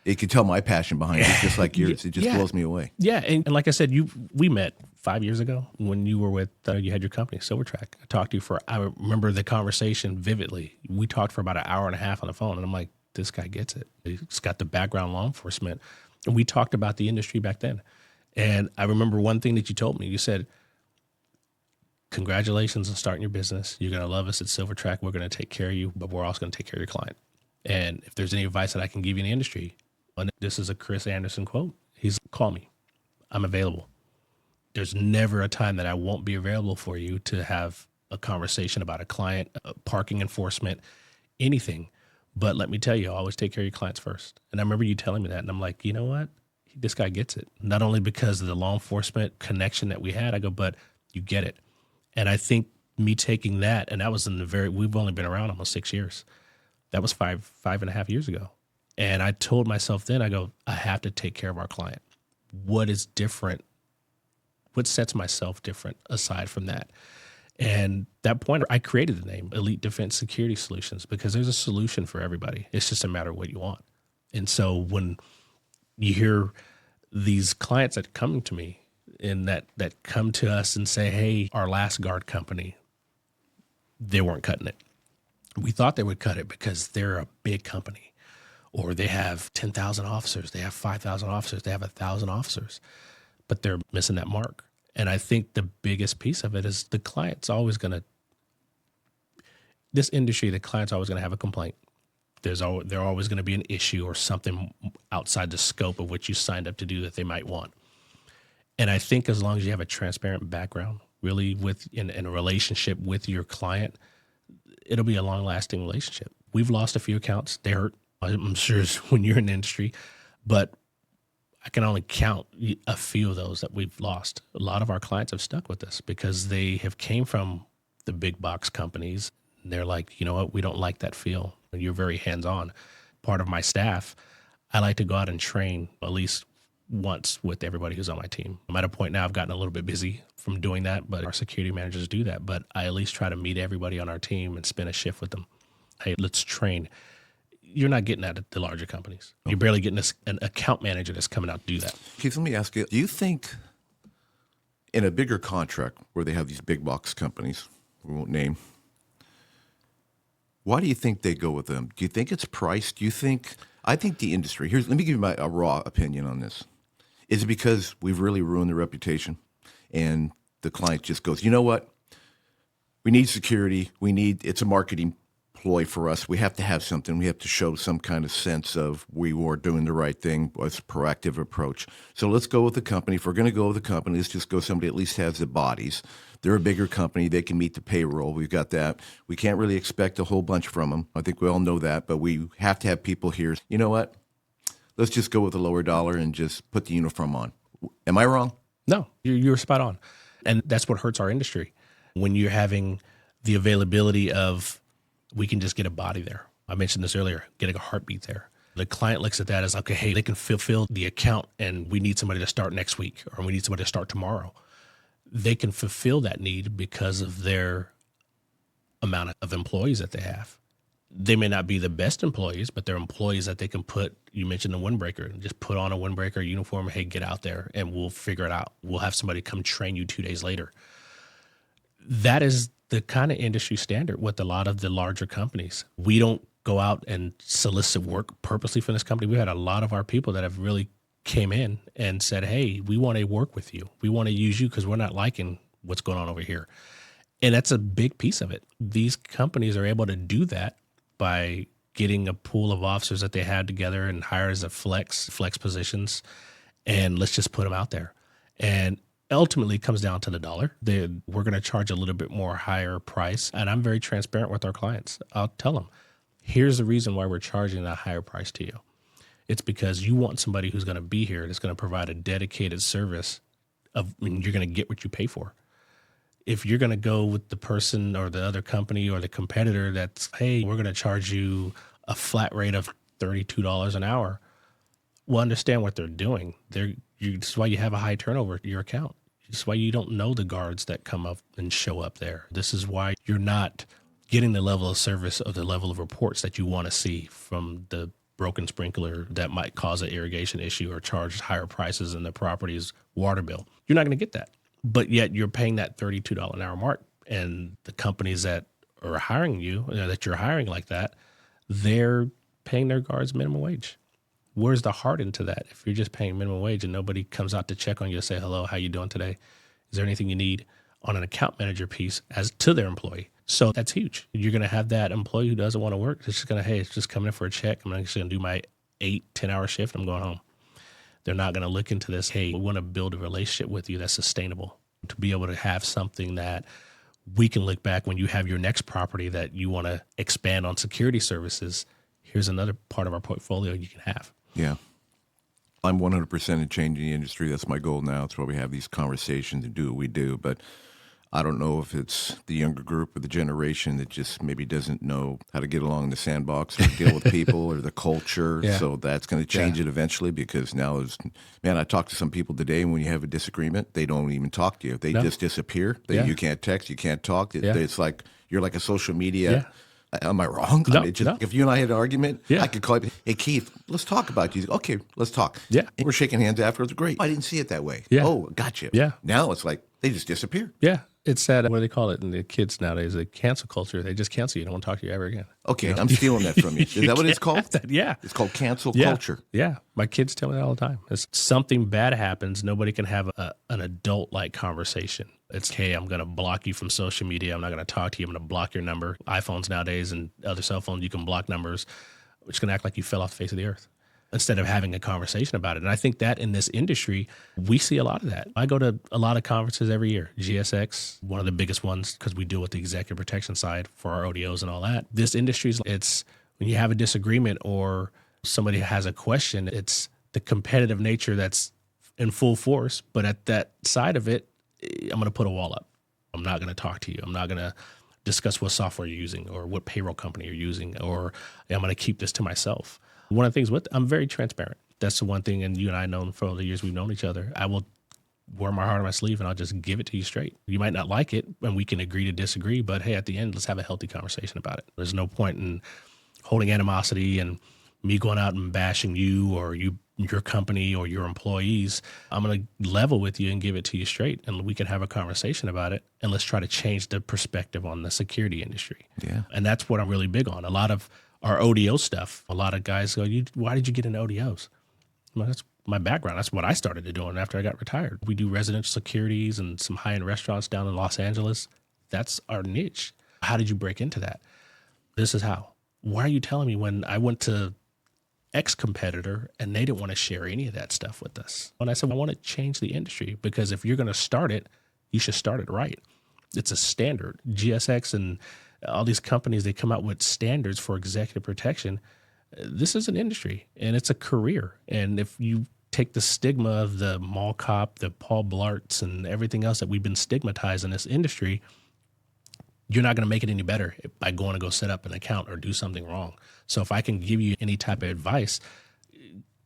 S1: It can tell my passion behind it, just like yours. It just
S2: Yeah.
S1: blows me away.
S2: Yeah, and like I said, we met 5 years ago when you were with you had your company SilverTrack. I talked to you I remember the conversation vividly. We talked for about an hour and a half on the phone, and I'm like, this guy gets it. He's got the background law enforcement, and we talked about the industry back then. And I remember one thing that you told me. You said, congratulations on starting your business. You're going to love us at SilverTrack. We're going to take care of you, but we're also going to take care of your client. And if there's any advice that I can give you in the industry, and this is a Chris Anderson quote, he's call me. I'm available. There's never a time that I won't be available for you to have a conversation about a client, parking enforcement, anything. But let me tell you, I always take care of your clients first. And I remember you telling me that, and I'm like, you know what? This guy gets it. Not only because of the law enforcement connection that we had, I go, but you get it. And I think me taking that, and that was we've only been around almost 6 years. That was five and a half years ago. And I told myself then, I go, I have to take care of our client. What is different? What sets myself different aside from that? And that point, I created the name Elite Defense Security Solutions because there's a solution for everybody. It's just a matter of what you want. And so when you hear these clients that come to me and that come to us and say, hey, our last guard company, they weren't cutting it. We thought they would cut it because they're a big company, or they have 10,000 officers, they have 5,000 officers, they have 1,000 officers, but they're missing that mark. And I think the biggest piece of it is the client's always going to, this industry, the client's always going to have a complaint. There's always going to be an issue or something outside the scope of what you signed up to do that they might want. And I think as long as you have a transparent background, really in a relationship with your client, it'll be a long-lasting relationship. We've lost a few accounts. They hurt. I'm sure it's when you're in the industry, but I can only count a few of those that we've lost. A lot of our clients have stuck with us because they have came from the big box companies. They're like, you know what? We don't like that feel. You're very hands-on. Part of my staff, I like to go out and train at least once with everybody who's on my team. I'm at a point now I've gotten a little bit busy from doing that, but our security managers do that. But I at least try to meet everybody on our team and spend a shift with them. Hey, let's train. You're not getting that at the larger companies. You're barely getting an account manager that's coming out to do that.
S1: Keith, let me ask you, do you think in a bigger contract where they have these big box companies, we won't name, why do you think they go with them? Do you think it's price? Do you think, I think the industry, let me give you a raw opinion on this. Is it because we've really ruined the reputation and the client just goes, you know what? We need security. It's a marketing ploy for us. We have to have something. We have to show some kind of sense of we were doing the right thing. It's a proactive approach. So let's go with the company. If we're going to go with the company, let's just go somebody at least has the bodies. They're a bigger company. They can meet the payroll. We've got that. We can't really expect a whole bunch from them. I think we all know that, but we have to have people here. You know what? Let's just go with a lower dollar and just put the uniform on. Am I wrong?
S2: No, you're spot on. And that's what hurts our industry. When you're having the availability of, we can just get a body there. I mentioned this earlier, getting a heartbeat there. The client looks at that as, okay, hey, they can fulfill the account and we need somebody to start next week or we need somebody to start tomorrow. They can fulfill that need because of their amount of employees that they have. They may not be the best employees, but they're employees that they can put, you mentioned the windbreaker, just put on a windbreaker uniform, hey, get out there and we'll figure it out. We'll have somebody come train you 2 days later. That is the kind of industry standard with a lot of the larger companies. We don't go out and solicit work purposely for this company. We had a lot of our people that have really came in and said, hey, we want to work with you. We want to use you because we're not liking what's going on over here. And that's a big piece of it. These companies are able to do that by getting a pool of officers that they have together and hire as a flex positions, and let's just put them out there. And ultimately it comes down to the dollar. We're going to charge a little bit more higher price. And I'm very transparent with our clients. I'll tell them, here's the reason why we're charging that higher price to you. It's because you want somebody who's going to be here that's going to provide a dedicated service and you're going to get what you pay for. If you're going to go with the person or the other company or the competitor that's, hey, we're going to charge you a flat rate of $32 an hour, well, understand what they're doing. That's why you have a high turnover at your account. That's why you don't know the guards that come up and show up there. This is why you're not getting the level of service or the level of reports that you want to see from the broken sprinkler that might cause an irrigation issue or charge higher prices in the property's water bill. You're not going to get that. But yet you're paying that $32 an hour mark. And the companies that are hiring you, that you're hiring like that, they're paying their guards minimum wage. Where's the heart into that? If you're just paying minimum wage and nobody comes out to check on you to say, hello, how you doing today? Is there anything you need on an account manager piece as to their employee? So that's huge. You're going to have that employee who doesn't want to work. It's just going to, hey, it's just coming in for a check. I'm actually going to do my 8-10 hour shift. I'm going home. They're not going to look into this, hey, we want to build a relationship with you that's sustainable, to be able to have something that we can look back when you have your next property that you want to expand on security services. Here's another part of our portfolio you can have.
S1: Yeah. I'm 100% in changing the industry. That's my goal now. That's why we have these conversations and do what we do. But I don't know if it's the younger group or the generation that just maybe doesn't know how to get along in the sandbox or deal with people or the culture.
S2: Yeah.
S1: So that's going to change it eventually because now I talked to some people today, and when you have a disagreement, they don't even talk to you. They just disappear. You can't text, you can't talk. It's like you're like a social media. Yeah. Am I wrong?
S2: No,
S1: If you and I had an argument, I could call you, hey, Keith, let's talk about you. Okay, let's talk.
S2: Yeah.
S1: And we're shaking hands afterwards. Great. I didn't see it that way.
S2: Yeah.
S1: Oh, gotcha.
S2: Yeah.
S1: Now it's like they just disappear.
S2: Yeah. It's sad. What do they call it in the kids nowadays? The cancel culture. They just cancel you. Don't want to talk to you ever again.
S1: Okay, I'm stealing that from you. Is that what it's called?
S2: Yeah.
S1: It's called cancel culture.
S2: Yeah. My kids tell me that all the time. If something bad happens, nobody can have an adult-like conversation. It's, hey, I'm going to block you from social media. I'm not going to talk to you. I'm going to block your number. iPhones nowadays and other cell phones, you can block numbers. It's going to act like you fell off the face of the earth instead of having a conversation about it. And I think that in this industry, we see a lot of that. I go to a lot of conferences every year. GSX, one of the biggest ones because we deal with the executive protection side for our ODOs and all that. This industry, it's when you have a disagreement or somebody has a question, it's the competitive nature that's in full force. But at that side of it, I'm going to put a wall up. I'm not going to talk to you. I'm not going to discuss what software you're using or what payroll company you're using, or I'm going to keep this to myself. One of the things I'm very transparent. That's the one thing, and you and I know for all the years we've known each other, I will wear my heart on my sleeve and I'll just give it to you straight. You might not like it and we can agree to disagree, but hey, at the end, let's have a healthy conversation about it. There's no point in holding animosity and me going out and bashing you or your company or your employees. I'm going to level with you and give it to you straight, and we can have a conversation about it, and let's try to change the perspective on the security industry.
S1: Yeah.
S2: And that's what I'm really big on. A lot of our ODO stuff, a lot of guys go, why did you get into ODOs? Well, that's my background. That's what I started doing after I got retired. We do residential securities and some high-end restaurants down in Los Angeles. That's our niche. How did you break into that? This is how. Why are you telling me when I went to X competitor and they didn't want to share any of that stuff with us? And I said, I want to change the industry, because if you're going to start it, you should start it right. It's a standard. GSX and all these companies, they come out with standards for executive protection. This is an industry and it's a career. And if you take the stigma of the mall cop, the Paul Blarts, and everything else that we've been stigmatized in this industry, you're not going to make it any better by going to go set up an account or do something wrong. So if I can give you any type of advice,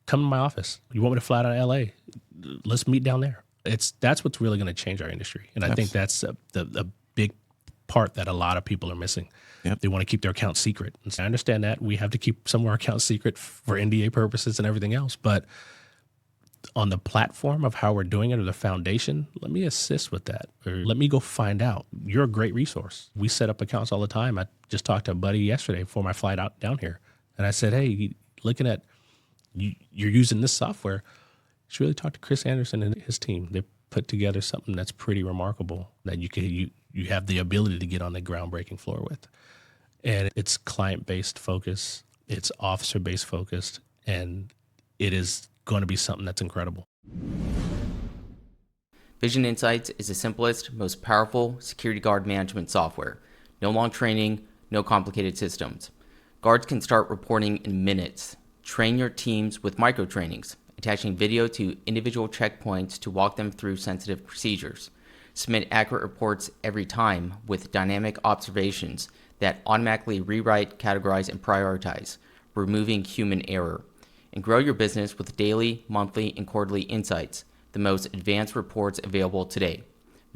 S2: come to my office. You want me to fly out of LA? Let's meet down there. That's what's really going to change our industry. And I think that's the big part that a lot of people are missing.
S1: Yep.
S2: They want to keep their account secret. And so I understand that we have to keep some of our accounts secret for NDA purposes and everything else. But on the platform of how we're doing it or the foundation, let me assist with that. Or let me go find out. You're a great resource. We set up accounts all the time. I just talked to a buddy yesterday before my flight out down here. And I said, hey, looking at, you're using this software. You should really talk to Chris Anderson and his team. They put together something that's pretty remarkable that you have the ability to get on the groundbreaking floor with. And it's client-based focus. It's officer-based focused. And it is going to be something that's incredible.
S3: Vision InSites is the simplest, most powerful security guard management software. No long training, no complicated systems. Guards can start reporting in minutes. Train your teams with micro trainings, attaching video to individual checkpoints to walk them through sensitive procedures. Submit accurate reports every time with dynamic observations that automatically rewrite, categorize, and prioritize, removing human error. And grow your business with daily, monthly, and quarterly insights, the most advanced reports available today.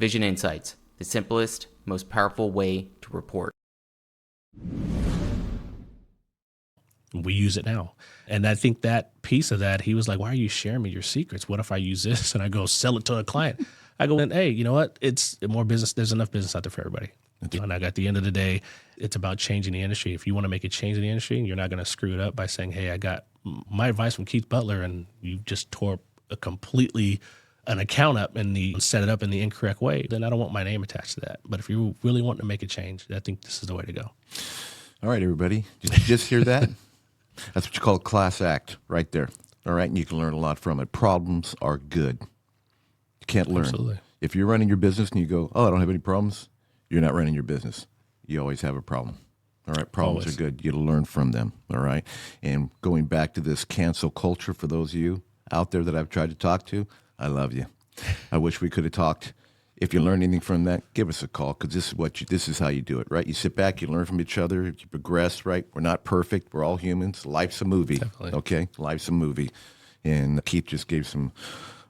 S3: Vision InSites, the simplest, most powerful way to report.
S2: We use it now. And I think that piece of that, he was like, why are you sharing me your secrets? What if I use this and I go sell it to a client? I go, hey, you know what? It's more business. There's enough business out there for everybody. And at the end of the day, it's about changing the industry. If you want to make a change in the industry, you're not going to screw it up by saying, hey, I got my advice from Keith Butler, and you just tore an account up and set it up in the incorrect way, then I don't want my name attached to that. But if you really want to make a change, I think this is the way to go.
S1: All right, everybody. Did you just hear that? That's what you call a class act right there. All right, and you can learn a lot from it. Problems are good. You can't learn.
S2: Absolutely.
S1: If you're running your business and you go, I don't have any problems, you're not running your business. You always have a problem. All right, problems
S2: Always.
S1: are good. You learn from them, all right? And going back to this cancel culture, for those of you out there that I've tried to talk to, I love you. I wish we could have talked. If you learn anything from that, give us a call, because this is how you do it, right? You sit back, you learn from each other, you progress, right? We're not perfect. We're all humans. Life's a movie,
S2: Definitely.
S1: okay? Life's a movie. And Keith just gave some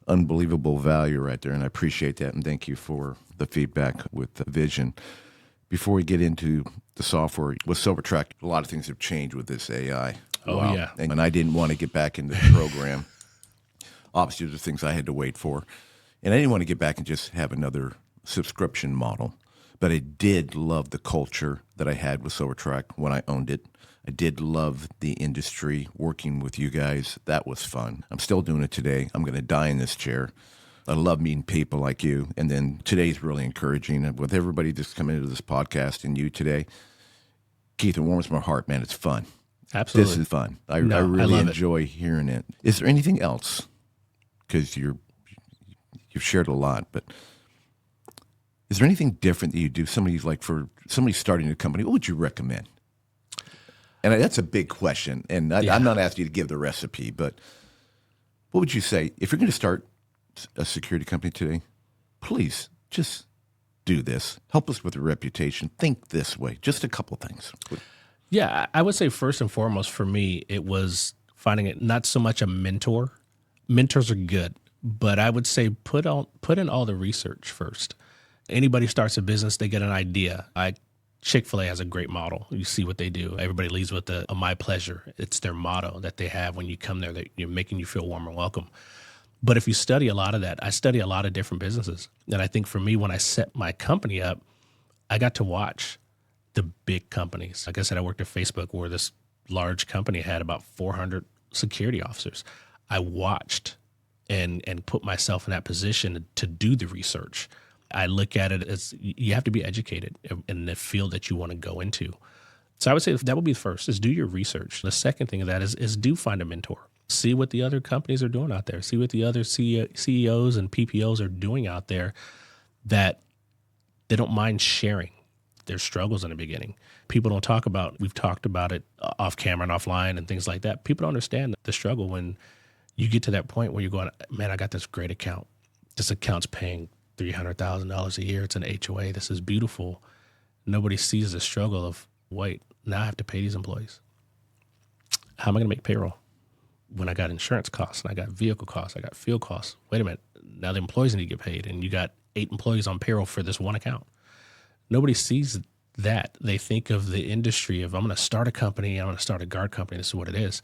S1: unbelievable value right there, and I appreciate that, and thank you for the feedback with the Vision. Before we get into the software, with SilverTrack, a lot of things have changed with this AI.
S2: Oh,
S1: Wow.
S2: yeah.
S1: And I didn't want to get back into the program. Obviously, there's things I had to wait for. And I didn't want to get back and just have another subscription model. But I did love the culture that I had with SilverTrack when I owned it. I did love the industry, working with you guys. That was fun. I'm still doing it today. I'm going to die in this chair. I love meeting people like you. And then today's really encouraging. With everybody just coming into this podcast and you today, Keith, it warms my heart, man. It's fun.
S2: Absolutely.
S1: This is fun. I
S2: I
S1: really
S2: love it.
S1: enjoy hearing it. Is there anything else? Because you've shared a lot, but is there anything different that you do? For somebody starting a company, what would you recommend? And that's a big question. And I'm not asking you to give the recipe, but what would you say if you're going to start a security company today? Please just do this. Help us with your reputation. Think this way. Just a couple things.
S2: Yeah, I would say first and foremost for me, it was finding it not so much a mentor. Mentors are good, but I would say put in all the research first. Anybody starts a business, they get an idea. Chick-fil-A has a great model. You see what they do. Everybody leaves with a my pleasure. It's their motto that they have when you come there, that you're making you feel warm and welcome. But if you study a lot of that, I study a lot of different businesses. And I think for me, when I set my company up, I got to watch the big companies. Like I said, I worked at Facebook, where this large company had about 400 security officers. I watched and put myself in that position to do the research. I look at it as you have to be educated in the field that you want to go into. So I would say that would be the first, is do your research. The second thing of that is do find a mentor. See what the other companies are doing out there. See what the other CEOs and PPOs are doing out there, that they don't mind sharing their struggles in the beginning. People don't talk about, we've talked about it off camera and offline and things like that. People don't understand the struggle when you get to that point where you're going, man, I got this great account. This account's paying $300,000 a year. It's an HOA. This is beautiful. nobody sees the struggle of, wait, now I have to pay these employees. How am I going to make payroll when I got insurance costs and I got vehicle costs, I got fuel costs? Wait a minute, now the employees need to get paid, and you got 8 employees on payroll for this one account. Nobody sees that. They think of the industry of, I'm going to start a company, I'm going to start a guard company, this is what it is.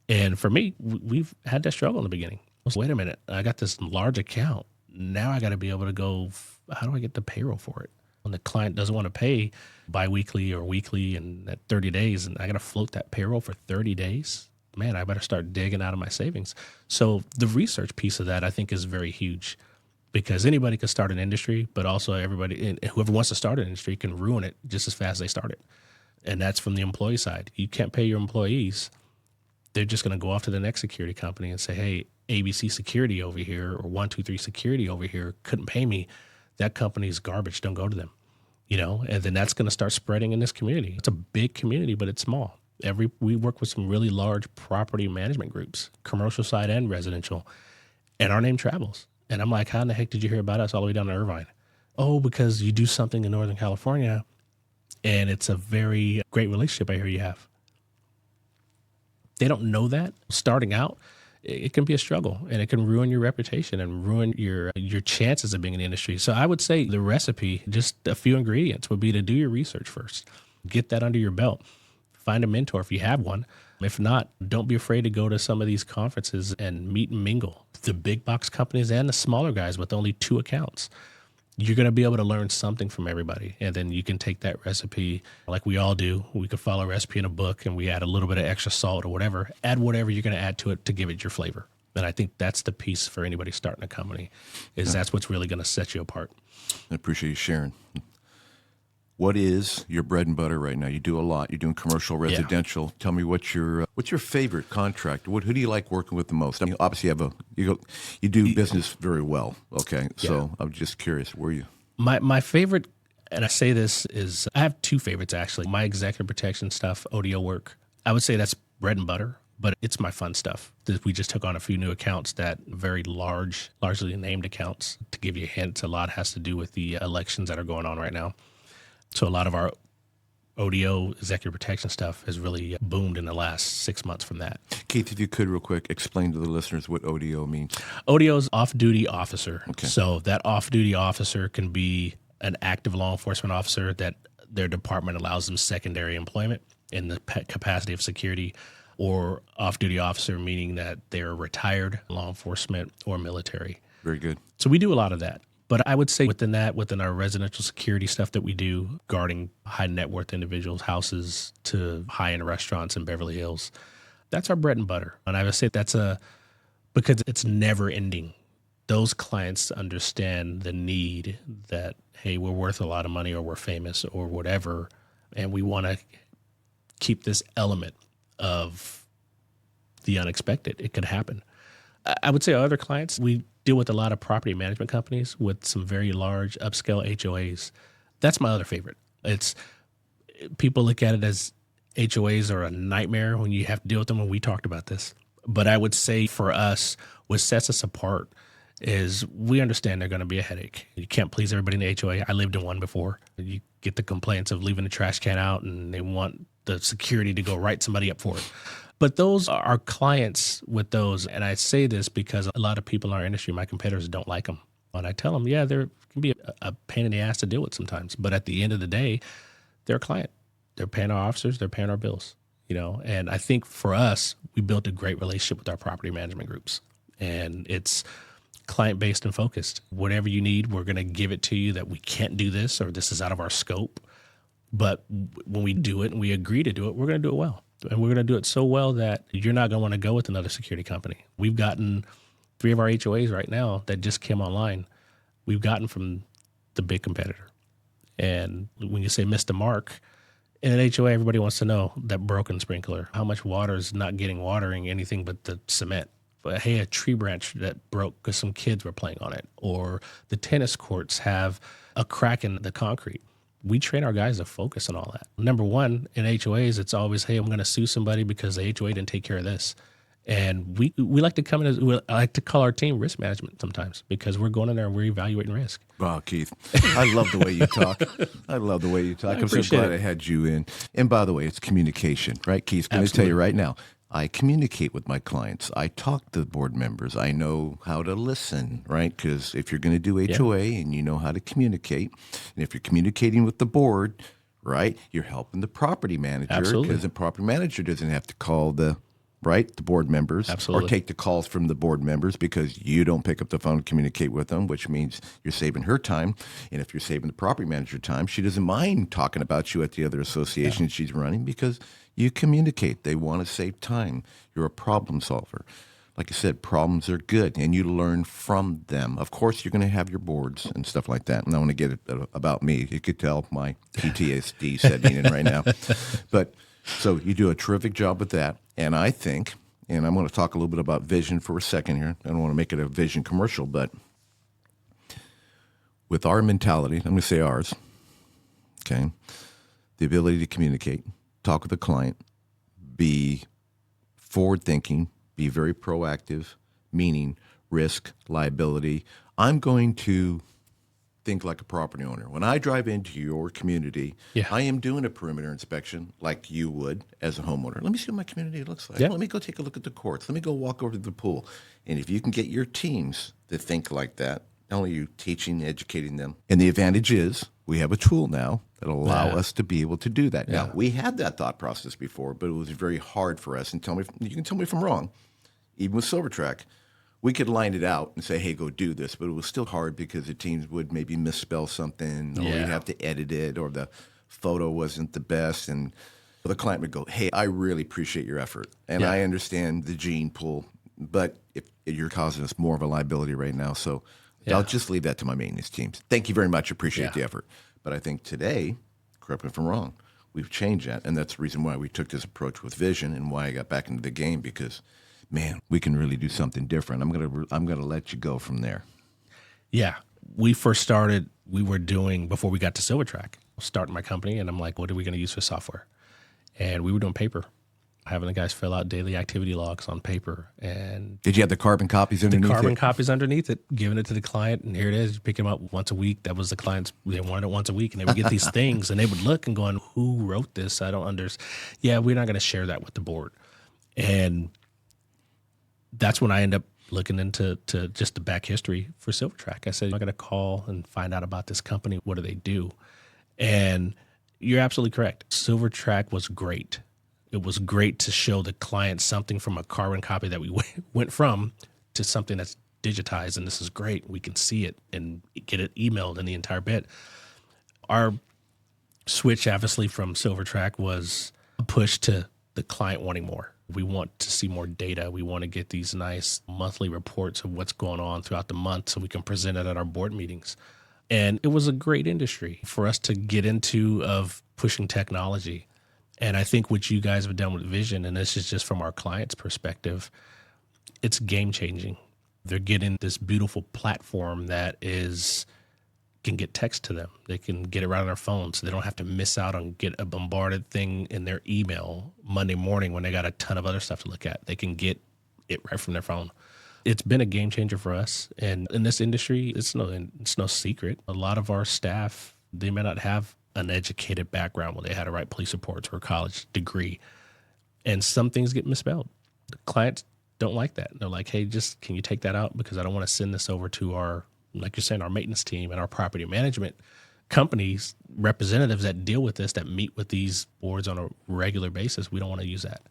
S2: And for me, we've had that struggle in the beginning. Wait a minute, I got this large account. Now I got to be able to go, how do I get the payroll for it? When the client doesn't want to pay biweekly or weekly and at 30 days, and I got to float that payroll for 30 days, man, I better start digging out of my savings. So the research piece of that, I think, is very huge, because anybody can start an industry, but also everybody, and whoever wants to start an industry can ruin it just as fast as they start it. And that's from the employee side. You can't pay your employees. They're just going to go off to the next security company and say, hey, ABC Security over here or 123 Security over here couldn't pay me. That company's garbage. Don't go to them, and then that's going to start spreading in this community. It's a big community, but it's small. We work with some really large property management groups, commercial side and residential, and our name travels. And I'm like, how in the heck did you hear about us all the way down to Irvine? Oh, because you do something in Northern California, and it's a very great relationship I hear you have. They don't know that. Starting out, it can be a struggle, and it can ruin your reputation and ruin your chances of being in the industry. So I would say the recipe, just a few ingredients, would be to do your research first. Get that under your belt. Find a mentor if you have one. If not, don't be afraid to go to some of these conferences and meet and mingle. The big box companies and the smaller guys with only 2 accounts. You're going to be able to learn something from everybody. And then you can take that recipe like we all do. We could follow a recipe in a book and we add a little bit of extra salt or whatever. Add whatever you're going to add to it to give it your flavor. And I think that's the piece for anybody starting a company, is that's what's really going to set you apart.
S1: I appreciate you sharing. What is your bread and butter right now? You do a lot. You're doing commercial, residential. Tell me what's your favorite contract? Who do you like working with the most? I mean, obviously you do business very well. Okay, so I'm just curious, where you?
S2: My favorite, and I say this, is I have 2 favorites actually. My executive protection stuff, ODO work. I would say that's bread and butter, but it's my fun stuff. We just took on a few new accounts, that very largely named accounts. To give you a hint, a lot has to do with the elections that are going on right now. So a lot of our ODO executive protection stuff has really boomed in the last 6 months from that.
S1: Keith, if you could real quick explain to the listeners what ODO means.
S2: ODO is off-duty officer.
S1: Okay.
S2: So that off-duty officer can be an active law enforcement officer that their department allows them secondary employment in the capacity of security, or off-duty officer, meaning that they're retired law enforcement or military.
S1: Very good.
S2: So we do a lot of that. But I would say within our residential security stuff that we do, guarding high net worth individuals' houses to high-end restaurants in Beverly Hills, that's our bread and butter. And I would say because it's never ending. Those clients understand the need that, hey, we're worth a lot of money, or we're famous or whatever, and we want to keep this element of the unexpected. It could happen. I would say our other clients, we deal with a lot of property management companies with some very large upscale HOAs. That's my other favorite. People look at it as HOAs are a nightmare when you have to deal with them, and we talked about this. But I would say for us, what sets us apart is we understand they're going to be a headache. You can't please everybody in the HOA. I lived in one before. You get the complaints of leaving the trash can out, and they want the security to go write somebody up for it. But those are our clients with those. And I say this because a lot of people in our industry, my competitors, don't like them. And I tell them, yeah, there can be a pain in the ass to deal with sometimes. But at the end of the day, they're a client. They're paying our officers. They're paying our bills. And I think for us, we built a great relationship with our property management groups. And it's client-based and focused. Whatever you need, we're going to give it to you, that we can't do this or this is out of our scope. But when we do it and we agree to do it, we're going to do it well. And we're going to do it so well that you're not going to want to go with another security company. We've gotten 3 of our HOAs right now that just came online. We've gotten from the big competitor. And when you say missed the mark, in an HOA, everybody wants to know that broken sprinkler, how much water is not getting watering anything but the cement. But hey, a tree branch that broke because some kids were playing on it, or the tennis courts have a crack in the concrete. We train our guys to focus on all that. Number one, in HOAs, it's always, hey, I'm going to sue somebody because the HOA didn't take care of this. And we like to come in I like to call our team risk management sometimes, because we're going in there and we're evaluating risk.
S1: Wow, Keith, I love the way you talk. I love the way you talk. I'm so glad I had you in. And by the way, it's communication, right? Keith's going to tell you right now, I communicate with my clients. I talk to board members. I know how to listen, right? Because if you're going to do HOA and you know how to communicate, and if you're communicating with the board, right, you're helping the property manager, because the property manager doesn't have to call the board members, or take the calls from the board members, because you don't pick up the phone and communicate with them, which means you're saving her time. And if you're saving the property manager time, she doesn't mind talking about you at the other association she's running, because you communicate. They want to save time. You're a problem solver. Like I said, problems are good, and you learn from them. Of course, you're going to have your boards and stuff like that. And I want to get it about me. You could tell my PTSD setting in right now. But so you do a terrific job with that. And I think, and I'm going to talk a little bit about vision for a second here. I don't want to make it a vision commercial, but with our mentality, I'm going to say ours, okay, the ability to communicate, talk with the client, be forward-thinking, be very proactive, meaning risk, liability. I'm going to think like a property owner. When I drive into your community, I am doing a perimeter inspection like you would as a homeowner. Let me see what my community looks like. Let me go take a look at the courts. Let me go walk over to the pool. And if you can get your teams to think like that, not only are you teaching, educating them, and the advantage is we have a tool now that will allow us to be able to do that. Now, we had that thought process before, but it was very hard for us. And you can tell me if I'm wrong. Even with SilverTrack, we could line it out and say, hey, go do this. But it was still hard because the teams would maybe misspell something, or we'd have to edit it, or the photo wasn't the best. And the client would go, hey, I really appreciate your effort. And I understand the gene pool, but if you're causing us more of a liability right now. So I'll just leave that to my maintenance teams. Thank you very much. Appreciate the effort. But I think today, correct me if I'm wrong, we've changed that. And that's the reason why we took this approach with Vision, and why I got back into the game, because man, we can really do something different. I'm gonna let you go from there. Yeah,
S2: we first started. We were doing, before we got to SilverTrack, starting my company, and I'm like, what are we going to use for software? And we were doing paper, having the guys fill out daily activity logs on paper. And
S1: did you have the carbon copies underneath?
S2: The carbon copies underneath it, giving it to the client, and here it is. You pick them up once a week. That was the clients. They wanted it once a week, and they would get these things, and they would look and going, who wrote this? I don't understand. Yeah, we're not going to share that with the board. And that's when I end up looking into just the back history for SilverTrack. I said, I'm going to call and find out about this company. What do they do? And you're absolutely correct. SilverTrack was great. It was great to show the client something from a carbon copy that we went from to something that's digitized, and this is great. We can see it and get it emailed in the entire bit. Our switch, obviously, from SilverTrack was a push to the client wanting more. We want to see more data. We want to get these nice monthly reports of what's going on throughout the month so we can present it at our board meetings. And it was a great industry for us to get into, of pushing technology. And I think what you guys have done with Vision, and this is just from our client's perspective, it's game changing. They're getting this beautiful platform that can get text to them. They can get it right on their phone, so they don't have to miss out on get a bombarded thing in their email Monday morning when they got a ton of other stuff to look at. They can get it right from their phone. It's been a game changer for us. And in this industry, it's no secret. A lot of our staff, they may not have an educated background where they had to write police reports or a college degree. And some things get misspelled. The clients don't like that. They're like, hey, just can you take that out? Because I don't want to send this over to our, like you're saying, our maintenance team and our property management companies, representatives that deal with this, that meet with these boards on a regular basis. We don't want to use that.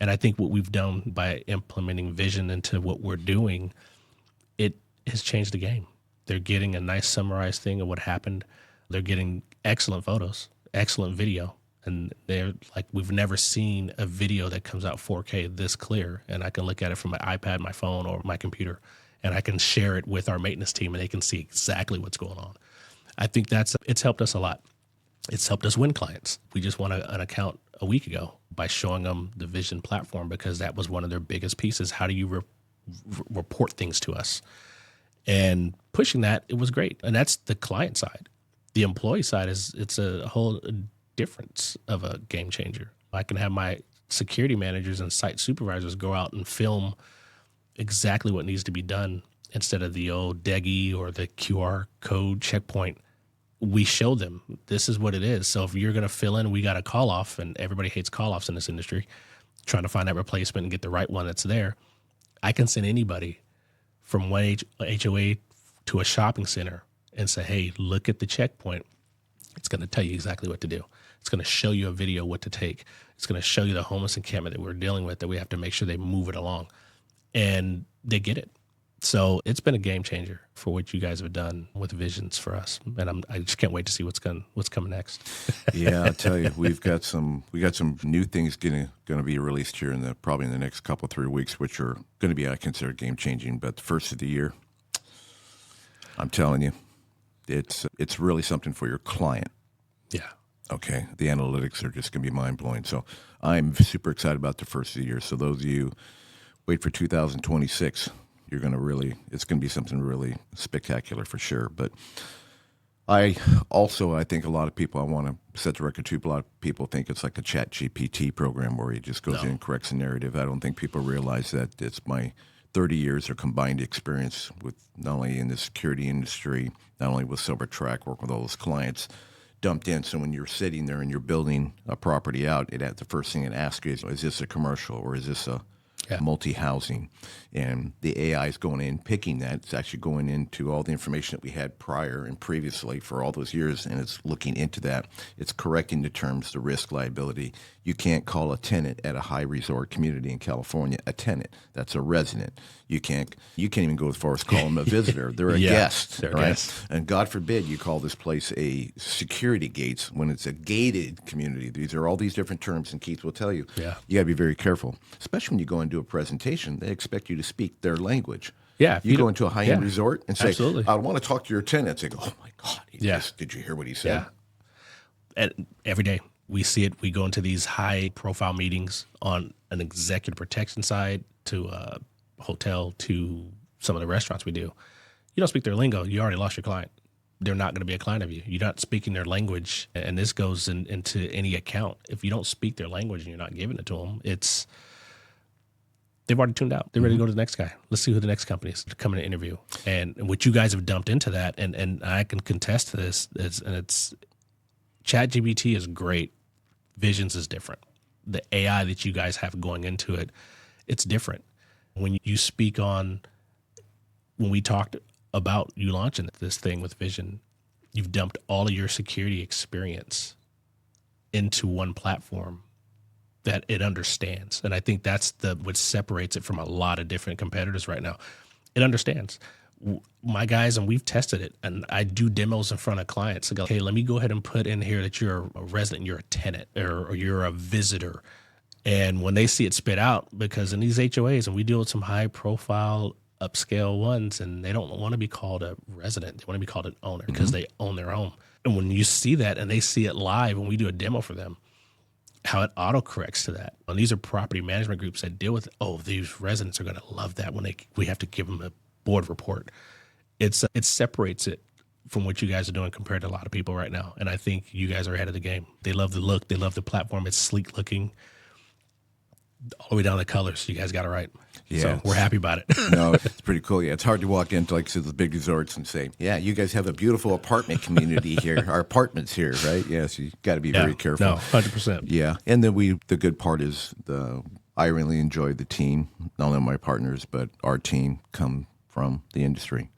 S2: And I think what we've done by implementing Vision into what we're doing, it has changed the game. They're getting a nice summarized thing of what happened. They're getting excellent photos, excellent video. And they're like, we've never seen a video that comes out 4K this clear. And I can look at it from my iPad, my phone, or my computer, and I can share it with our maintenance team, and they can see exactly what's going on. I think it's helped us a lot. It's helped us win clients. We just won an account a week ago by showing them the Vision platform, because that was one of their biggest pieces. How do you report things to us? And pushing that, it was great. And that's the client side. The employee side it's a whole difference of a game changer. I can have my security managers and site supervisors go out and film exactly what needs to be done instead of the old DEGI or the QR code checkpoint. We show them this is what it is. So if you're going to fill in, we got a call off, and everybody hates call offs in this industry, trying to find that replacement and get the right one that's there. I can send anybody from one HOA to a shopping center and say, hey, look at the checkpoint. It's going to tell you exactly what to do. It's going to show you a video what to take. It's going to show you the homeless encampment that we're dealing with, that we have to make sure they move it along. And they get it. So it's been a game changer for what you guys have done with Visions for us, and I just can't wait to see what's coming next.
S1: Yeah, I'll tell you, we got some new things going to be released here probably in the next couple 3 weeks, which are going to be, I consider, game changing. But the first of the year, I'm telling you, it's really something for your client.
S2: Yeah. Okay.
S1: The analytics are just going to be mind blowing. So I'm super excited about the first of the year. So those of you wait for 2026. It's going to be something really spectacular for sure. But I think a lot of people, I want to set the record too, a lot of people think it's like a Chat GPT program where he just goes in and corrects a narrative. I don't think people realize that it's my 30 years of combined experience with not only in the security industry, not only with SilverTrack, working with all those clients, dumped in. So when you're sitting there and you're building a property out, the first thing it asks you is this a commercial or is this a multi-housing? And the AI is going in, picking that. It's actually going into all the information that we had prior and previously for all those years, and it's looking into that. It's correcting the terms, the risk, liability. You can't call a tenant at a high resort community in California a tenant. That's a resident. You can't even go as far as call them a visitor. They're a guest,
S2: they're
S1: right?
S2: Guests.
S1: And God forbid you call this place a security gates when it's a gated community. These are all these different terms, and Keith will tell you.
S2: Yeah.
S1: You got to be very careful, especially when you go and do a presentation. They expect you to speak their language.
S2: Yeah.
S1: You go into a high-end resort and say,
S2: absolutely.
S1: I want to talk to your tenants. They go, oh, my God. Did you hear what he said?
S2: Yeah. And every day we see it. We go into these high-profile meetings on an executive protection side to a hotel to some of the restaurants we do. You don't speak their lingo, you already lost your client. They're not going to be a client of you. You're not speaking their language, and this goes into any account. If you don't speak their language and you're not giving it to them, they've already tuned out. They're ready to go to the next guy. Let's see who the next company is to come in and interview. And what you guys have dumped into that, and I can contest to this, it's ChatGPT is great. Visions is different. The AI that you guys have going into it, it's different. When you speak on, when we talked about you launching this thing with Vision, you've dumped all of your security experience into one platform that it understands. And I think that's what separates it from a lot of different competitors right now. It understands. My guys, and we've tested it, and I do demos in front of clients. I go, hey, let me go ahead and put in here that you're a resident, you're a tenant, or you're a visitor. And when they see it spit out, because in these HOAs, and we deal with some high-profile, upscale ones, and they don't want to be called a resident. They want to be called an owner because they own their home. And when you see that and they see it live when we do a demo for them, how it auto-corrects to that. And these are property management groups that deal with, these residents are going to love that when we have to give them a board report. It separates it from what you guys are doing compared to a lot of people right now. And I think you guys are ahead of the game. They love the look. They love the platform. It's sleek looking. All the way down to the colors. You guys got it right.
S1: Yeah,
S2: so we're happy about it.
S1: No, it's pretty cool. Yeah, it's hard to walk into the big resorts and say, yeah, you guys have a beautiful apartment community here. Our apartments here, right? Yes, you got to be very careful.
S2: No, 100%.
S1: Yeah, and then the good part is I really enjoy the team, not only my partners, but our team come from the industry.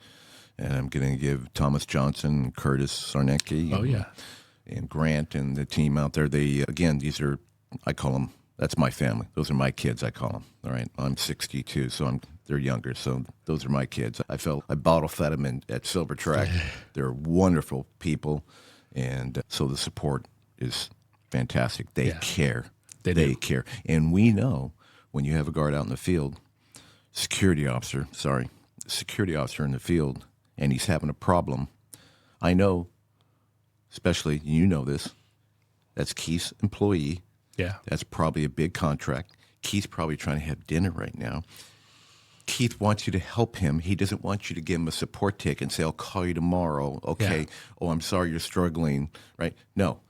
S1: And I'm going to give Thomas Johnson, Curtis Sarnecki, and Grant and the team out there. These are, I call them, that's my family. Those are my kids, I call them. All right, I'm 62, so they're younger, so those are my kids. I bottle fed them at SilverTrack. They're wonderful people, and so the support is fantastic. They care. They care. And we know when you have a guard out in the field, security officer in the field, and he's having a problem, I know, especially, you know this, that's Keith's employee.
S2: Yeah.
S1: That's probably a big contract. Keith's probably trying to have dinner right now. Keith wants you to help him. He doesn't want you to give him a support tick and say, I'll call you tomorrow. Okay. Yeah. Oh, I'm sorry you're struggling. Right? No.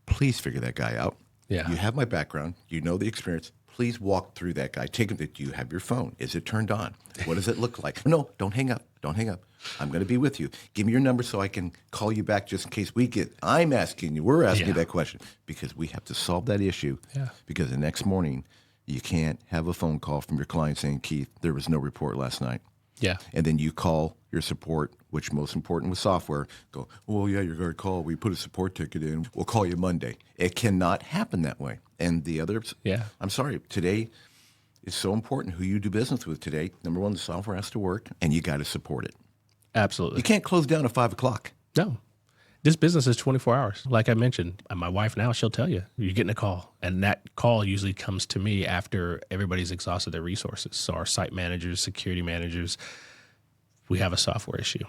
S1: Please figure that guy out.
S2: Yeah.
S1: You have my background. You know the experience. Please walk through that guy. Take him. Do you have your phone? Is it turned on? What does it look like? No, don't hang up. Don't hang up. I'm going to be with you. Give me your number so I can call you back just in case we're asking you that question because we have to solve that issue.
S2: Yeah.
S1: Because the next morning, you can't have a phone call from your client saying, Keith, there was no report last night.
S2: Yeah.
S1: And then you call your support, which most important with software, go, oh, yeah, you're going to call. We put a support ticket in. We'll call you Monday. It cannot happen that way. And the other, I'm sorry, today is so important who you do business with today. Number one, the software has to work, and you got to support it.
S2: Absolutely.
S1: You can't close down at 5 o'clock.
S2: No. This business is 24 hours. Like I mentioned, my wife now, she'll tell you, you're getting a call. And that call usually comes to me after everybody's exhausted their resources. So our site managers, security managers, we have a software issue.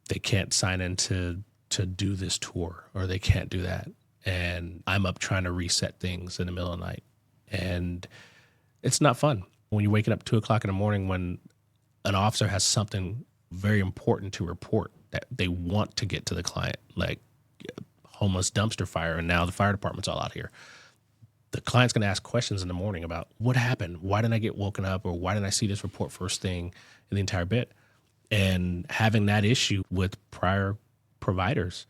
S2: They can't sign in to do this tour, or they can't do that. And I'm up trying to reset things in the middle of the night. And it's not fun when you're waking up 2 o'clock in the morning when an officer has something very important to report that they want to get to the client, like homeless dumpster fire, and now the fire department's all out here. The client's going to ask questions in the morning about what happened, why didn't I get woken up, or why didn't I see this report first thing in the entire bit? And having that issue with prior providers,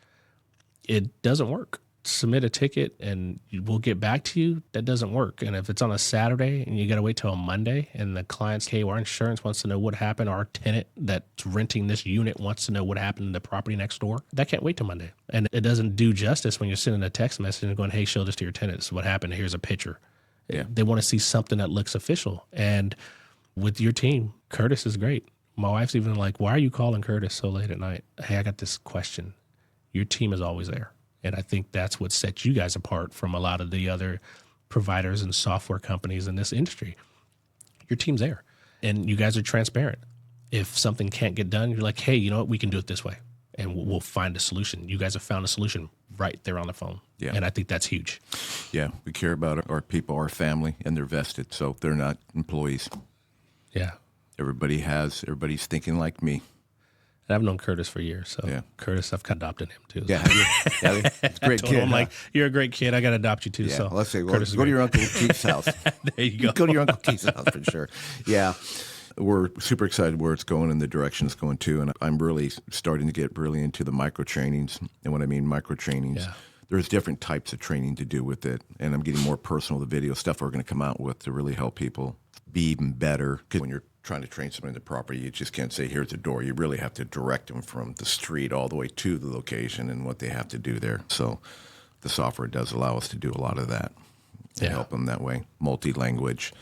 S2: it doesn't work. Submit a ticket and we'll get back to you. That doesn't work. And if it's on a Saturday and you got to wait till a Monday and the client's, hey, our insurance wants to know what happened, our tenant that's renting this unit wants to know what happened in the property next door, that can't wait till Monday. And it doesn't do justice when you're sending a text message and going, hey, show this to your tenants. What happened? Here's a picture.
S1: Yeah.
S2: They want to see something that looks official. And with your team, Curtis is great. My wife's even like, why are you calling Curtis so late at night? Hey, I got this question. Your team is always there. And I think that's what sets you guys apart from a lot of the other providers and software companies in this industry. Your team's there, and you guys are transparent. If something can't get done, you're like, hey, you know what? We can do it this way, and we'll find a solution. You guys have found a solution right there on the phone.
S1: Yeah.
S2: And I think that's huge.
S1: Yeah, we care about our people, our family, and they're vested, so they're not employees.
S2: Yeah.
S1: Everybody's thinking like me.
S2: And I've known Curtis for years, so
S1: Yeah.
S2: Curtis, I've kind of adopted him too.
S1: Yeah, it's a great
S2: Told him,
S1: kid.
S2: I'm like, you're a great kid. I got to adopt you too.
S1: Yeah,
S2: So
S1: well, let's say,
S2: Curtis is
S1: go to
S2: great.
S1: your Uncle Keith's house.
S2: There you go.
S1: Go to your Uncle Keith's house for sure. Yeah, we're super excited where it's going and the direction it's going to. And I'm really starting to get really into the micro trainings. And what I mean micro trainings, there's different types of training to do with it. And I'm getting more personal. The video stuff we're going to come out with to really help people be even better. Because when you're trying to train someone in the property, you just can't say, here's the door. You really have to direct them from the street all the way to the location and what they have to do there. So the software does allow us to do a lot of that and help them that way. Multi-language.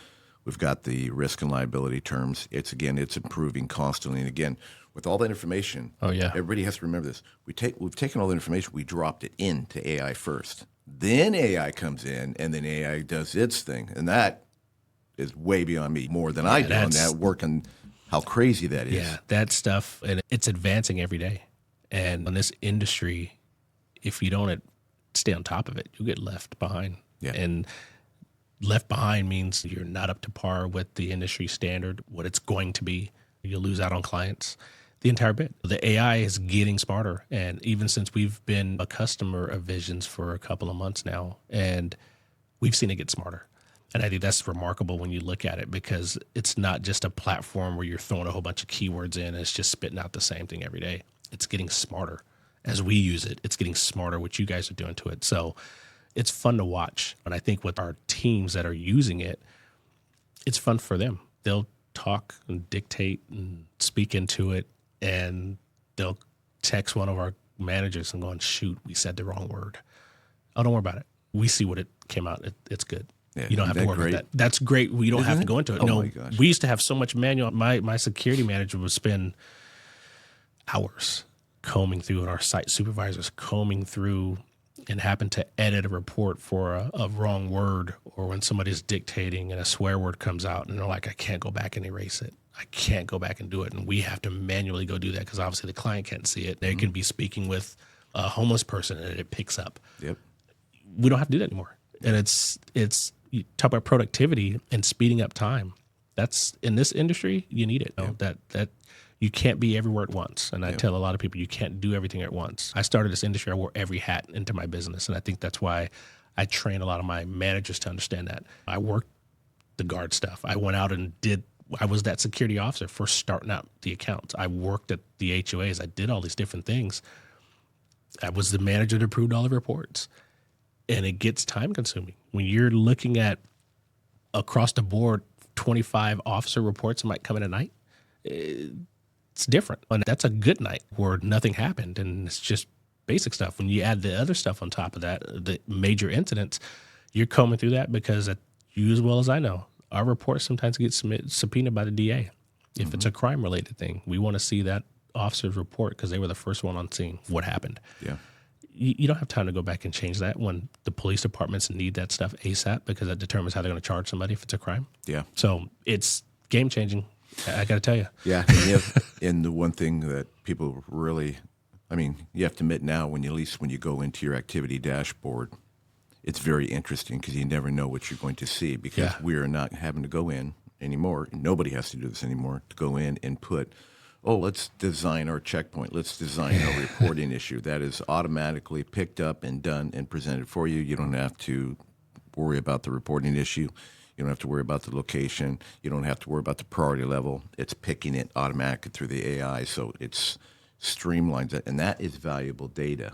S1: We've got the risk and liability terms. It's improving constantly. And again, with all that information, everybody has to remember this. We've taken all the information, we dropped it into AI first. Then AI comes in, and then AI does its thing. And that is way beyond me, more than I do on that work and how crazy that is.
S2: Yeah, that stuff, and it's advancing every day. And in this industry, if you don't stay on top of it, you'll get left behind.
S1: Yeah.
S2: And left behind means you're not up to par with the industry standard, what it's going to be. You'll lose out on clients, the entire bit. The AI is getting smarter. And even since we've been a customer of Vision's for a couple of months now, and we've seen it get smarter. And I think that's remarkable when you look at it, because it's not just a platform where you're throwing a whole bunch of keywords in and it's just spitting out the same thing every day. It's getting smarter as we use it. It's getting smarter what you guys are doing to it. So it's fun to watch. And I think with our teams that are using it, it's fun for them. They'll talk and dictate and speak into it, and they'll text one of our managers and going, shoot, we said the wrong word. Oh, don't worry about it. We see what it came out. It's good.
S1: Yeah,
S2: you don't have to worry about that. That's great. We don't have to go into it.
S1: Oh
S2: No,
S1: my gosh.
S2: we used to have so much manual. My security manager would spend hours combing through, and our site supervisors combing through, and happen to edit a report for a wrong word, or when somebody's dictating and a swear word comes out and they're like, I can't go back and erase it. I can't go back and do it. And we have to manually go do that because obviously the client can't see it. They can be speaking with a homeless person and it picks up.
S1: Yep.
S2: We don't have to do that anymore. And it's you talk about productivity and speeding up time. That's, in this industry, you need it. You know, that you can't be everywhere at once. And I tell a lot of people, you can't do everything at once. I started this industry, I wore every hat into my business. And I think that's why I train a lot of my managers to understand that. I worked the guard stuff. I went out and I was that security officer first starting out the accounts. I worked at the HOAs. I did all these different things. I was the manager that approved all the reports. And it gets time consuming. When you're looking at across the board 25 officer reports that might come in a night, it's different. And that's a good night where nothing happened and it's just basic stuff. When you add the other stuff on top of that, the major incidents, you're combing through that because you as well as I know, our reports sometimes get subpoenaed by the DA. If it's a crime-related thing, we want to see that officer's report because they were the first one on scene. What happened?
S1: Yeah.
S2: You don't have time to go back and change that when the police departments need that stuff ASAP because that determines how they're going to charge somebody if it's a crime.
S1: Yeah.
S2: So it's game-changing, I got to tell you.
S1: Yeah. And the one thing that people really, you have to admit now, at least when you go into your activity dashboard, it's very interesting because you never know what you're going to see because we are not having to go in anymore. Nobody has to do this anymore to go in and put, let's design our checkpoint. Let's design our reporting issue. That is automatically picked up and done and presented for you. You don't have to worry about the reporting issue. You don't have to worry about the location. You don't have to worry about the priority level. It's picking it automatically through the AI, so it's streamlines it, and that is valuable data.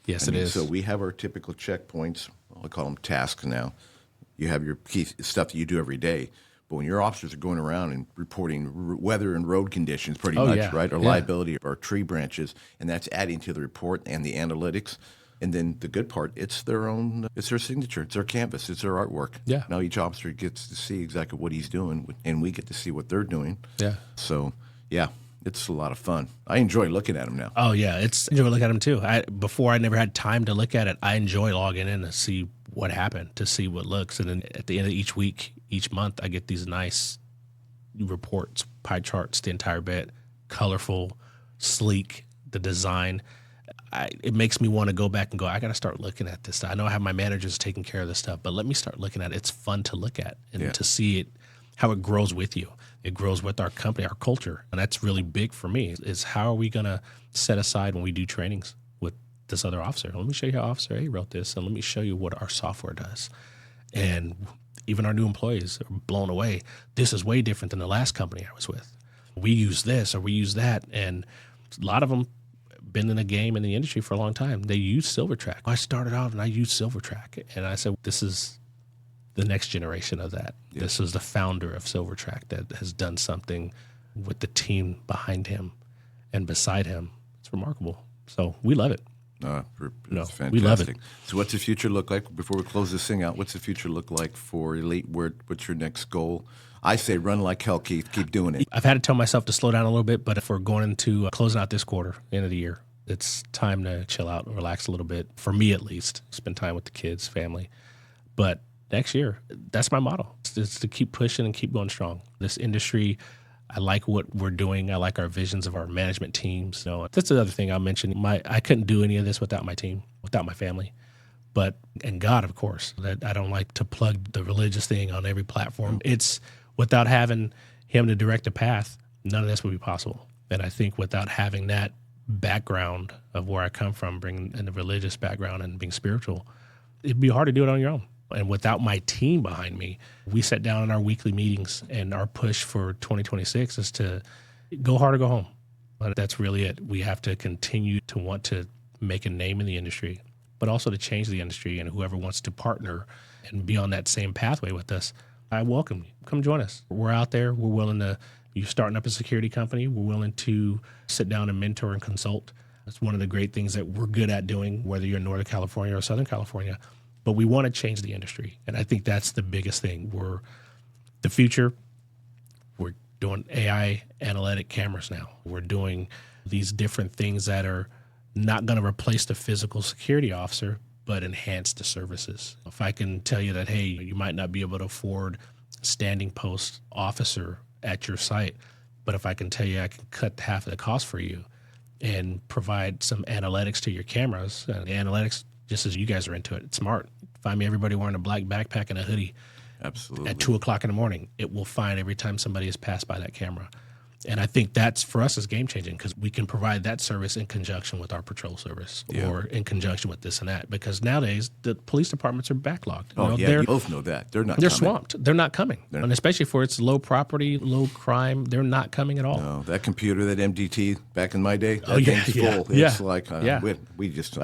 S2: Yes, it is.
S1: So we have our typical checkpoints. I call them tasks now. You have your key stuff that you do every day. But when your officers are going around and reporting weather and road conditions pretty much, right, or liability or tree branches, and that's adding to the report and the analytics. And then the good part, it's their signature, it's their canvas, it's their artwork.
S2: Yeah.
S1: Now each officer gets to see exactly what he's doing, and we get to see what they're doing.
S2: Yeah.
S1: So, it's a lot of fun. I enjoy looking at them now.
S2: Oh, yeah. I enjoy looking at them, too. Before I never had time to look at it. I enjoy logging in to see what happened, to see what looks. And then at the end of each week, each month, I get these nice reports, pie charts, the entire bit, colorful, sleek, the design. It makes me want to go back and go, I got to start looking at this stuff. I know I have my managers taking care of this stuff, but let me start looking at it. It's fun to look at and to see it, how it grows with you. It grows with our company, our culture. And that's really big for me is how are we going to set aside when we do trainings with this other officer? Let me show you how Officer A wrote this, and let me show you what our software does. And even our new employees are blown away. This is way different than the last company I was with. We use this or we use that. And a lot of them been in the game, in the industry for a long time. They use SilverTrack. I started out and I used SilverTrack. And I said, this is the next generation of that. Yeah. This is the founder of SilverTrack that has done something with the team behind him and beside him. It's remarkable. So we love it.
S1: It's fantastic.
S2: We love it.
S1: So what's the future look like? Before we close this thing out, what's the future look like for Elite? What's your next goal? I say run like hell, Keith. Keep doing it.
S2: I've had to tell myself to slow down a little bit, but if we're going into closing out this quarter, end of the year, it's time to chill out and relax a little bit, for me at least, spend time with the kids, family. But next year, that's my motto. It's to keep pushing and keep going strong. This industry, I like what we're doing. I like our visions of our management teams. That's the other thing I'll mention. I couldn't do any of this without my team, without my family. And God, of course, that I don't like to plug the religious thing on every platform. It's without having him to direct a path, none of this would be possible. And I think without having that background of where I come from, bringing in the religious background and being spiritual, it'd be hard to do it on your own. And without my team behind me, we sat down in our weekly meetings, and our push for 2026 is to go hard or go home. But that's really it. We have to continue to want to make a name in the industry, but also to change the industry. And whoever wants to partner and be on that same pathway with us, I welcome you. Come join us. We're out there. We're willing to, you're starting up a security company. We're willing to sit down and mentor and consult. That's one of the great things that we're good at doing, whether you're in Northern California or Southern California. But we want to change the industry. And I think that's the biggest thing. The future, we're doing AI analytic cameras now. We're doing these different things that are not going to replace the physical security officer, but enhance the services. If I can tell you that, hey, you might not be able to afford a standing post officer at your site, but if I can tell you I can cut half of the cost for you and provide some analytics to your cameras, and the analytics, just as you guys are into it, it's smart. Find me everybody wearing a black backpack and a hoodie.
S1: Absolutely.
S2: At 2:00 in the morning, it will find every time somebody has passed by that camera. And I think that's, for us, is game changing because we can provide that service in conjunction with our patrol service or in conjunction with this and that. Because nowadays the police departments are backlogged.
S1: Oh, yeah, you both know that. They're coming.
S2: Swamped. They're not coming. And especially for its low property, low crime, they're not coming at all.
S1: No, that computer, that MDT back in my day, that
S2: yeah,
S1: thing's
S2: yeah,
S1: full.
S2: yeah.
S1: It's like, we just,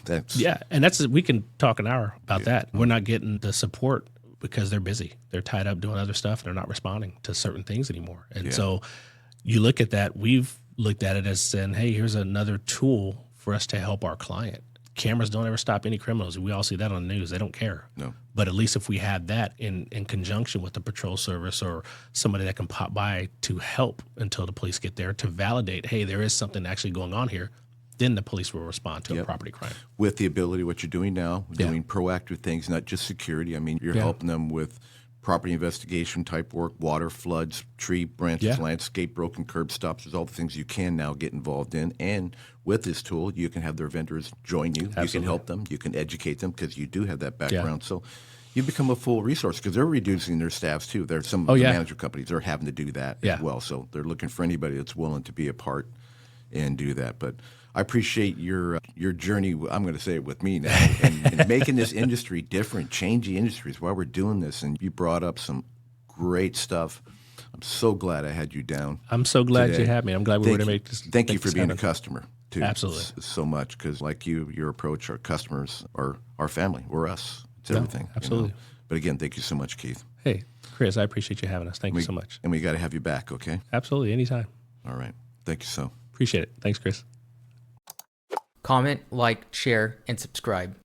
S1: that's.
S2: Yeah, and we can talk an hour about that. We're not getting the support because they're busy. They're tied up doing other stuff. They're not responding to certain things anymore. And so you look at that, we've looked at it as saying, hey, here's another tool for us to help our client. Cameras don't ever stop any criminals. We all see that on the news. They don't care.
S1: No.
S2: But at least if we have that in conjunction with the patrol service or somebody that can pop by to help until the police get there to validate, hey, there is something actually going on here, then the police will respond to a property crime.
S1: With the ability, what you're doing now, doing proactive things, not just security. I mean, you're helping them with property investigation type work, water, floods, tree branches, landscape, broken curb stops. There's all the things you can now get involved in. And with this tool, you can have their vendors join you. Absolutely. You can help them. You can educate them because you do have that background. So you become a full resource because they're reducing their staffs too. There's some of the management companies, they're having to do that as well. So they're looking for anybody that's willing to be a part and do that. But I appreciate your journey, I'm going to say it with me now, and making this industry different, changing industries while we're doing this. And you brought up some great stuff. I'm so glad I had you down.
S2: I'm so glad you had me. I'm glad we were able to make this.
S1: Thank you for being a customer, too.
S2: Absolutely.
S1: So much, because like your approach, our customers are our family. We're us. It's everything.
S2: Absolutely.
S1: You know? But again, thank you so much, Keith.
S2: Hey, Chris, I appreciate you having us. Thank you so much.
S1: And we got to have you back, okay?
S2: Absolutely. Anytime.
S1: All right. Thank you so.
S2: Appreciate it. Thanks, Chris.
S3: Comment, like, share, and subscribe.